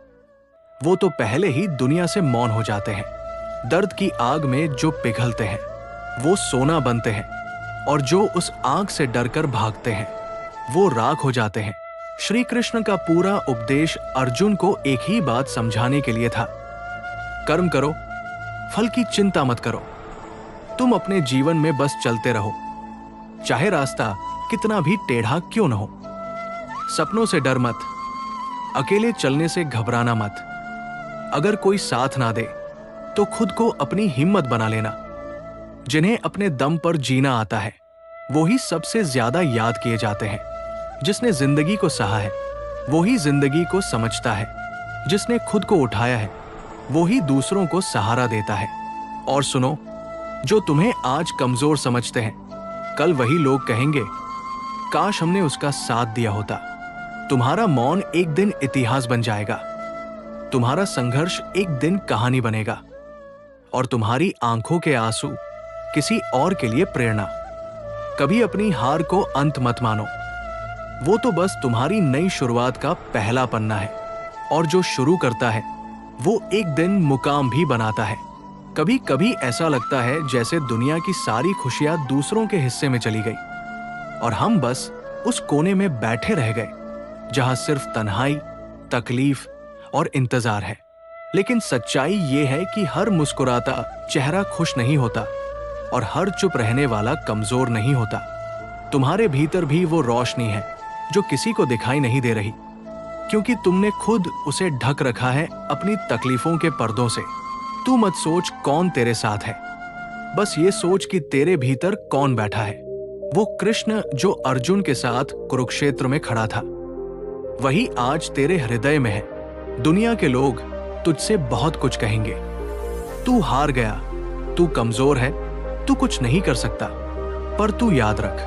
वो तो पहले ही दुनिया से मौन हो जाते हैं। दर्द की आग में जो पिघलते हैं वो सोना बनते हैं, और जो उस आग से डरकर भागते हैं वो राख हो जाते हैं। श्री कृष्ण का पूरा उपदेश अर्जुन को एक ही बात समझाने के लिए था, कर्म करो, फल की चिंता मत करो। तुम अपने जीवन में बस चलते रहो, चाहे रास्ता कितना भी टेढ़ा क्यों न हो। सपनों से डर मत, अकेले चलने से घबराना मत। अगर कोई साथ ना दे तो खुद को अपनी हिम्मत बना लेना। जिन्हें अपने दम पर जीना आता है वो ही सबसे ज्यादा याद किए जाते हैं। जिसने जिंदगी को सहा है वो ही जिंदगी को समझता है। जिसने खुद को उठाया है वो ही दूसरों को सहारा देता है। और सुनो, जो तुम्हें आज कमजोर समझते हैं, कल वही लोग कहेंगे, काश हमने उसका साथ दिया होता। तुम्हारा मौन एक दिन इतिहास बन जाएगा, तुम्हारा संघर्ष एक दिन कहानी बनेगा, और तुम्हारी आंखों के आंसू किसी और के लिए प्रेरणा। कभी अपनी हार को अंत मत मानो, वो तो बस तुम्हारी नई शुरुआत का पहला पन्ना है। और जो शुरू करता है वो एक दिन मुकाम भी बनाता है। कभी कभी ऐसा लगता है जैसे दुनिया की सारी खुशियां दूसरों के हिस्से में चली गई और हम बस उस कोने में बैठे रह गए जहां सिर्फ तन्हाई, तकलीफ और इंतजार है। लेकिन सच्चाई ये है कि हर मुस्कुराता चेहरा खुश नहीं होता और हर चुप रहने वाला कमजोर नहीं होता। तुम्हारे भीतर भी वो रोशनी है जो किसी को दिखाई नहीं दे रही, क्योंकि तुमने खुद उसे ढक रखा है अपनी तकलीफों के पर्दों से। तू मत सोच कौन तेरे साथ है, बस ये सोच कि तेरे भीतर कौन बैठा है। वो कृष्ण जो अर्जुन के साथ कुरुक्षेत्र में खड़ा था, वही आज तेरे हृदय में है। दुनिया के लोग तुझसे बहुत कुछ कहेंगे, तू हार गया, तू कमजोर है, तू कुछ नहीं कर सकता। पर तू याद रख,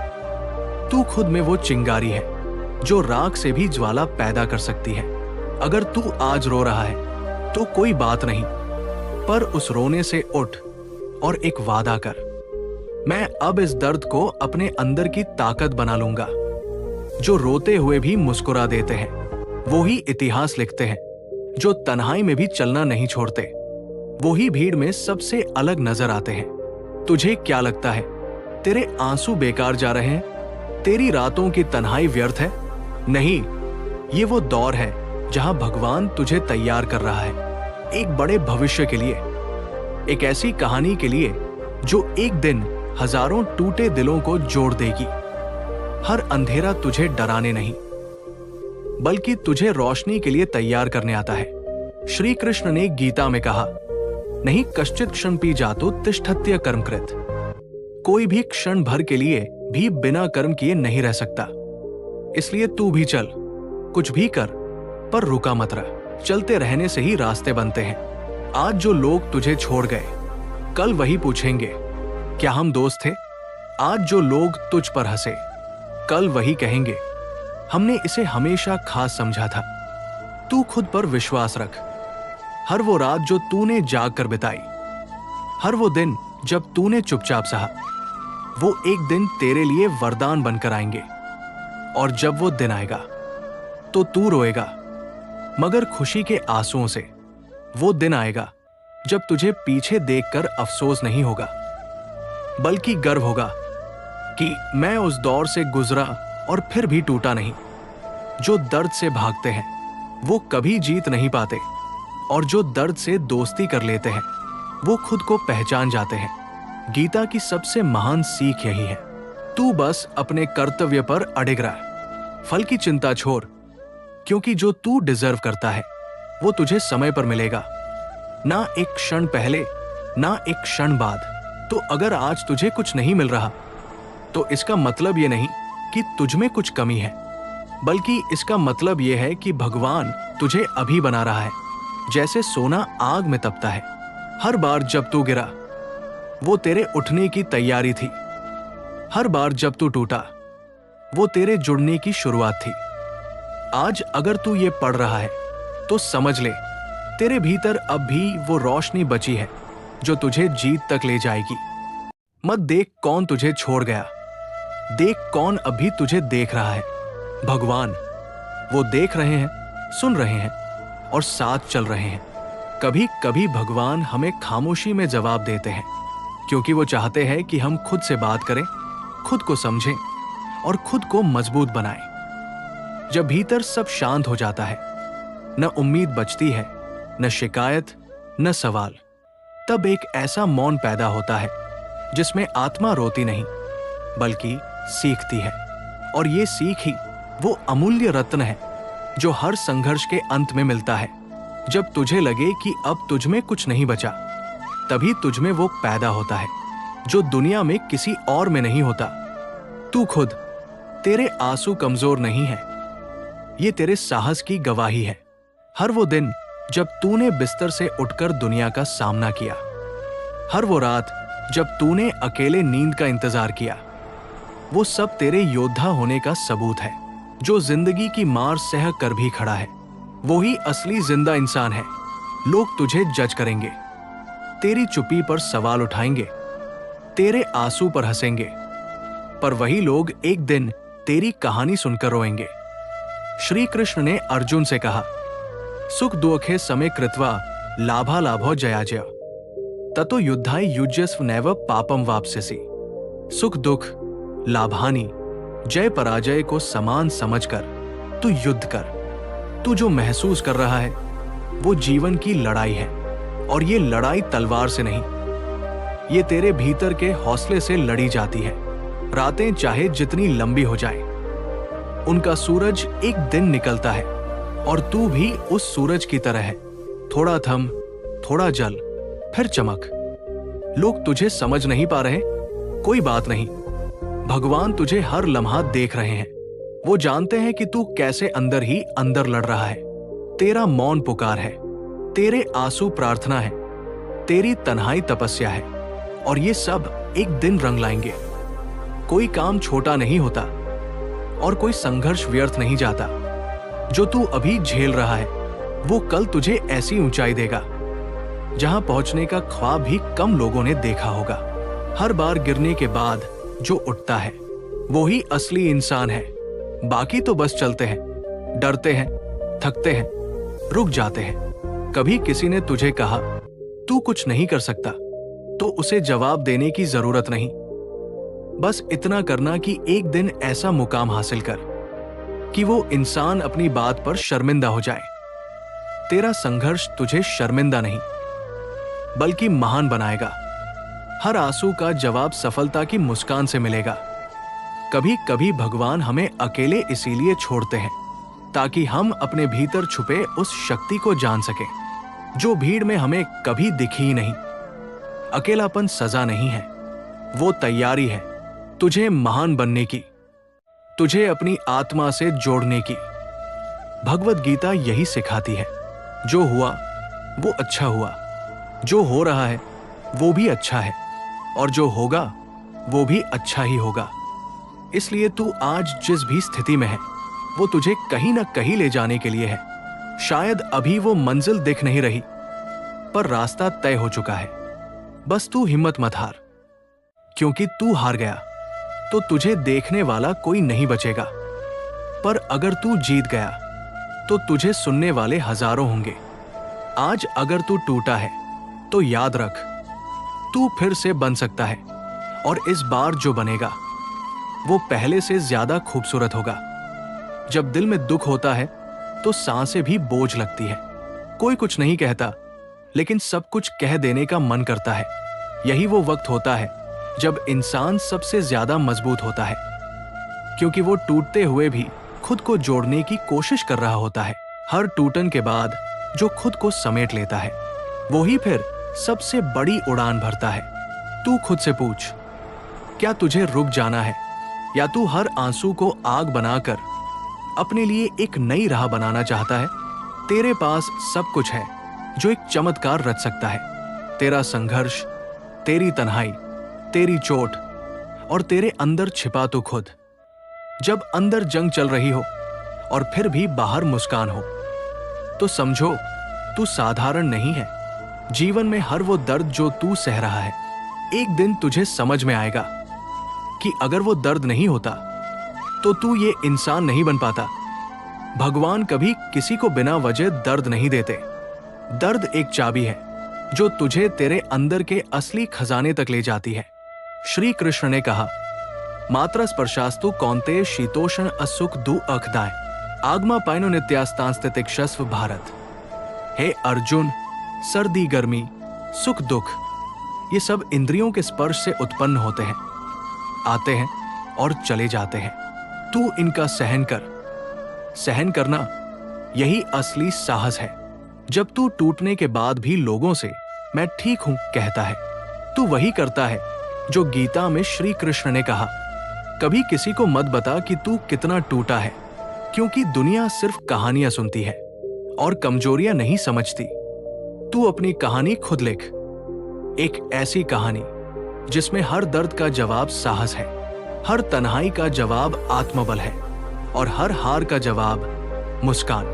तू खुद में वो चिंगारी है जो राख से भी ज्वाला पैदा कर सकती है। अगर तू आज रो रहा है तो कोई बात नहीं, पर उस रोने से उठ और एक वादा कर, मैं अब इस दर्द को अपने अंदर की ताकत बना लूंगा। जो रोते हुए भी मुस्कुरा देते हैं वो ही इतिहास लिखते हैं। जो तन्हाई में भी चलना नहीं छोड़ते वो ही भीड़ में सबसे अलग नजर आते हैं। तुझे क्या लगता है तेरे आंसू बेकार जा रहे हैं? तेरी रातों की तन्हाई व्यर्थ है? नहीं, ये वो दौर है जहां भगवान तुझे तैयार कर रहा है एक बड़े भविष्य के लिए, एक ऐसी कहानी के लिए जो एक दिन हजारों टूटे दिलों को जोड़ देगी। हर अंधेरा तुझे डराने नहीं बल्कि तुझे रोशनी के लिए तैयार करने आता है। श्री कृष्ण ने गीता में कहा, नहीं कश्चित क्षणपि जातो तिष्ठत्य कर्मकृत। कोई भी क्षण भर के लिए भी बिना कर्म किए नहीं रह सकता। इसलिए तू भी चल, कुछ भी कर, पर रुका मत रह। चलते रहने से ही रास्ते बनते हैं। आज जो लोग तुझे छोड़ गए कल वही पूछेंगे, क्या हम दोस्त थे? आज जो लोग तुझ पर हंसे कल वही कहेंगे, हमने इसे हमेशा खास समझा था। तू खुद पर विश्वास रख। हर वो रात जो तूने जाग कर बिताई, हर वो दिन जब तूने चुपचाप सहा, वो एक दिन तेरे लिए वरदान बनकर आएंगे। और जब वो दिन आएगा तो तू रोएगा, मगर खुशी के आंसुओं से। वो दिन आएगा जब तुझे पीछे देखकर अफसोस नहीं होगा बल्कि गर्व होगा कि मैं उस दौर से गुजरा और फिर भी टूटा नहीं। जो दर्द से भागते हैं वो कभी जीत नहीं पाते, और जो दर्द से दोस्ती कर लेते हैं वो खुद को पहचान जाते हैं। गीता की सबसे महान सीख यही है, तू बस अपने कर्तव्य पर अडिग रह। फल की चिंता छोड़, क्योंकि जो तू डिजर्व करता है वो तुझे समय पर मिलेगा, ना एक क्षण पहले ना एक क्षण बाद। तो अगर आज तुझे कुछ नहीं मिल रहा तो इसका मतलब ये नहीं कि तुझ में कुछ कमी है, बल्कि इसका मतलब यह है कि भगवान तुझे अभी बना रहा है, जैसे सोना आग में तपता है। हर बार जब तू गिरा वो तेरे उठने की तैयारी थी, हर बार जब तू टूटा वो तेरे जुड़ने की शुरुआत थी। आज अगर तू ये पढ़ रहा है तो समझ ले, तेरे भीतर अब भी वो रोशनी बची है जो तुझे जीत तक ले जाएगी। मत देख कौन तुझे छोड़ गया, देख कौन अभी तुझे देख रहा है। भगवान वो देख रहे हैं, सुन रहे हैं और साथ चल रहे हैं। कभी कभी भगवान हमें खामोशी में जवाब देते हैं, क्योंकि वो चाहते हैं कि हम खुद से बात करें, खुद को समझें और खुद को मजबूत बनाएं। जब भीतर सब शांत हो जाता है, न उम्मीद बचती है, न शिकायत, न सवाल, तब एक ऐसा मौन पैदा होता है जिसमें आत्मा रोती नहीं बल्कि सीखती है। और ये सीख ही वो अमूल्य रत्न है जो हर संघर्ष के अंत में मिलता है। जब तुझे लगे कि अब तुझ में कुछ नहीं बचा, तभी तुझ में वो पैदा होता है जो दुनिया में किसी और में नहीं होता। तू खुद, तेरे आंसू कमजोर नहीं है, ये तेरे साहस की गवाही है। हर वो दिन जब तूने बिस्तर से उठकर दुनिया का सामना किया, हर वो रात जब तूने अकेले नींद का इंतजार किया, वो सब तेरे योद्धा होने का सबूत है। जो जिंदगी की मार सह कर भी खड़ा है वो ही असली जिंदा इंसान है। लोग तुझे जज करेंगे, तेरी चुप्पी पर सवाल उठाएंगे, तेरे आंसू पर हंसेंगे, पर वही लोग एक दिन तेरी कहानी सुनकर रोएंगे। श्री कृष्ण ने अर्जुन से कहा, सुख दुखे समे कृत्वा लाभा लाभो जयाजय ततो युद्धाय युज्यस्व नैव पापम वाप्स्यसि। सुख दुख, लाभानि, जय पराजय को समान समझकर तू युद्ध कर। तू जो महसूस कर रहा है वो जीवन की लड़ाई है, और ये लड़ाई तलवार से नहीं, ये तेरे भीतर के हौसले से लड़ी जाती है। रातें चाहे जितनी लंबी हो जाए, उनका सूरज एक दिन निकलता है, और तू भी उस सूरज की तरह है, थोड़ा थम, थोड़ा जल, फिर चमक। लोग तुझे समझ नहीं पा रहे, कोई बात नहीं, भगवान तुझे हर लम्हा देख रहे हैं। वो जानते हैं कि तू कैसे अंदर ही अंदर लड़ रहा है। तेरा मौन पुकार है, तेरे आंसू प्रार्थना है, तेरी तन्हाई तपस्या है, और ये सब एक दिन रंग लाएंगे। कोई काम छोटा नहीं होता और कोई संघर्ष व्यर्थ नहीं जाता। जो तू अभी झेल रहा है वो कल तुझे ऐसी ऊंचाई देगा जहां पहुंचने का ख्वाब भी कम लोगों ने देखा होगा। हर बार गिरने के बाद जो उठता है वो ही असली इंसान है। बाकी तो बस चलते हैं, डरते हैं, थकते हैं, रुक जाते हैं। कभी किसी ने तुझे कहा तू कुछ नहीं कर सकता तो उसे जवाब देने की जरूरत नहीं। बस इतना करना कि एक दिन ऐसा मुकाम हासिल कर कि वो इंसान अपनी बात पर शर्मिंदा हो जाए। तेरा संघर्ष तुझे शर्मिंदा नहीं बल्कि महान बनाएगा। हर आंसू का जवाब सफलता की मुस्कान से मिलेगा। कभी कभी भगवान हमें अकेले इसीलिए छोड़ते हैं ताकि हम अपने भीतर छुपे उस शक्ति को जान सकें जो भीड़ में हमें कभी दिखी ही नहीं। अकेलापन सजा नहीं है, वो तैयारी है तुझे महान बनने की, तुझे अपनी आत्मा से जोड़ने की। भगवत गीता यही सिखाती है, जो हुआ वो अच्छा हुआ, जो हो रहा है वो भी अच्छा है, और जो होगा वो भी अच्छा ही होगा। इसलिए तू आज जिस भी स्थिति में है वो तुझे कहीं ना कहीं ले जाने के लिए है। शायद अभी वो मंजिल दिख नहीं रही पर रास्ता तय हो चुका है। बस तू हिम्मत मत हार, क्योंकि तू हार गया तो तुझे देखने वाला कोई नहीं बचेगा। पर अगर तू जीत गया तो तुझे सुनने वाले हजारों होंगे। आज अगर तू टूटा है तो याद रख, तू फिर से बन सकता है, और इस बार जो बनेगा वो पहले से ज्यादा खूबसूरत होगा। जब दिल में दुख होता है तो सांसें भी बोझ लगती है। कोई कुछ नहीं कहता लेकिन सब कुछ कह देने का मन करता है। यही वो वक्त होता है जब इंसान सबसे ज्यादा मजबूत होता है, क्योंकि वो टूटते हुए भी खुद को जोड़ने की कोशिश कर रहा होता है। हर टूटन के बाद जो खुद को समेट लेता है वो ही फिर सबसे बड़ी उड़ान भरता है। तू खुद से पूछ, क्या तुझे रुक जाना है, या तू हर आंसू को आग बनाकर अपने लिए एक नई राह बनाना चाहता है? तेरे पास सब कुछ है जो एक चमत्कार रच सकता है। तेरा संघर्ष, तेरी तन्हाई, तेरी चोट, और तेरे अंदर छिपा तो खुद। जब अंदर जंग चल रही हो और फिर भी बाहर मुस्कान हो तो समझो तू साधारण नहीं है। जीवन में हर वो दर्द जो तू सह रहा है, एक दिन तुझे समझ में आएगा कि अगर वो दर्द नहीं होता तो तू ये इंसान नहीं बन पाता। भगवान कभी किसी को बिना वजह दर्द नहीं देते। दर्द एक चाबी है जो तुझे तेरे अंदर के असली खजाने तक ले जाती है। श्री कृष्ण ने कहा, मात्र स्पर्शास्तु कौन्तेय शीतोष्ण असुख दु अखदाय आगमा पाइनो नित्यास्तांस्तितिक्षस्व भारत। हे अर्जुन, सर्दी गर्मी, सुख दुख, ये सब इंद्रियों के स्पर्श से उत्पन्न होते हैं, आते हैं और चले जाते हैं। तू इनका सहन कर। सहन करना यही असली साहस है। जब तू टूटने के बाद भी लोगों से मैं ठीक हूं कहता है, तू वही करता है जो गीता में श्री कृष्ण ने कहा, कभी किसी को मत बता कि तू कितना टूटा है, क्योंकि दुनिया सिर्फ कहानियां सुनती है और कमजोरियां नहीं समझती। तू अपनी कहानी खुद लिख, एक ऐसी कहानी जिसमें हर दर्द का जवाब साहस है, हर तन्हाई का जवाब आत्मबल है, और हर हार का जवाब मुस्कान।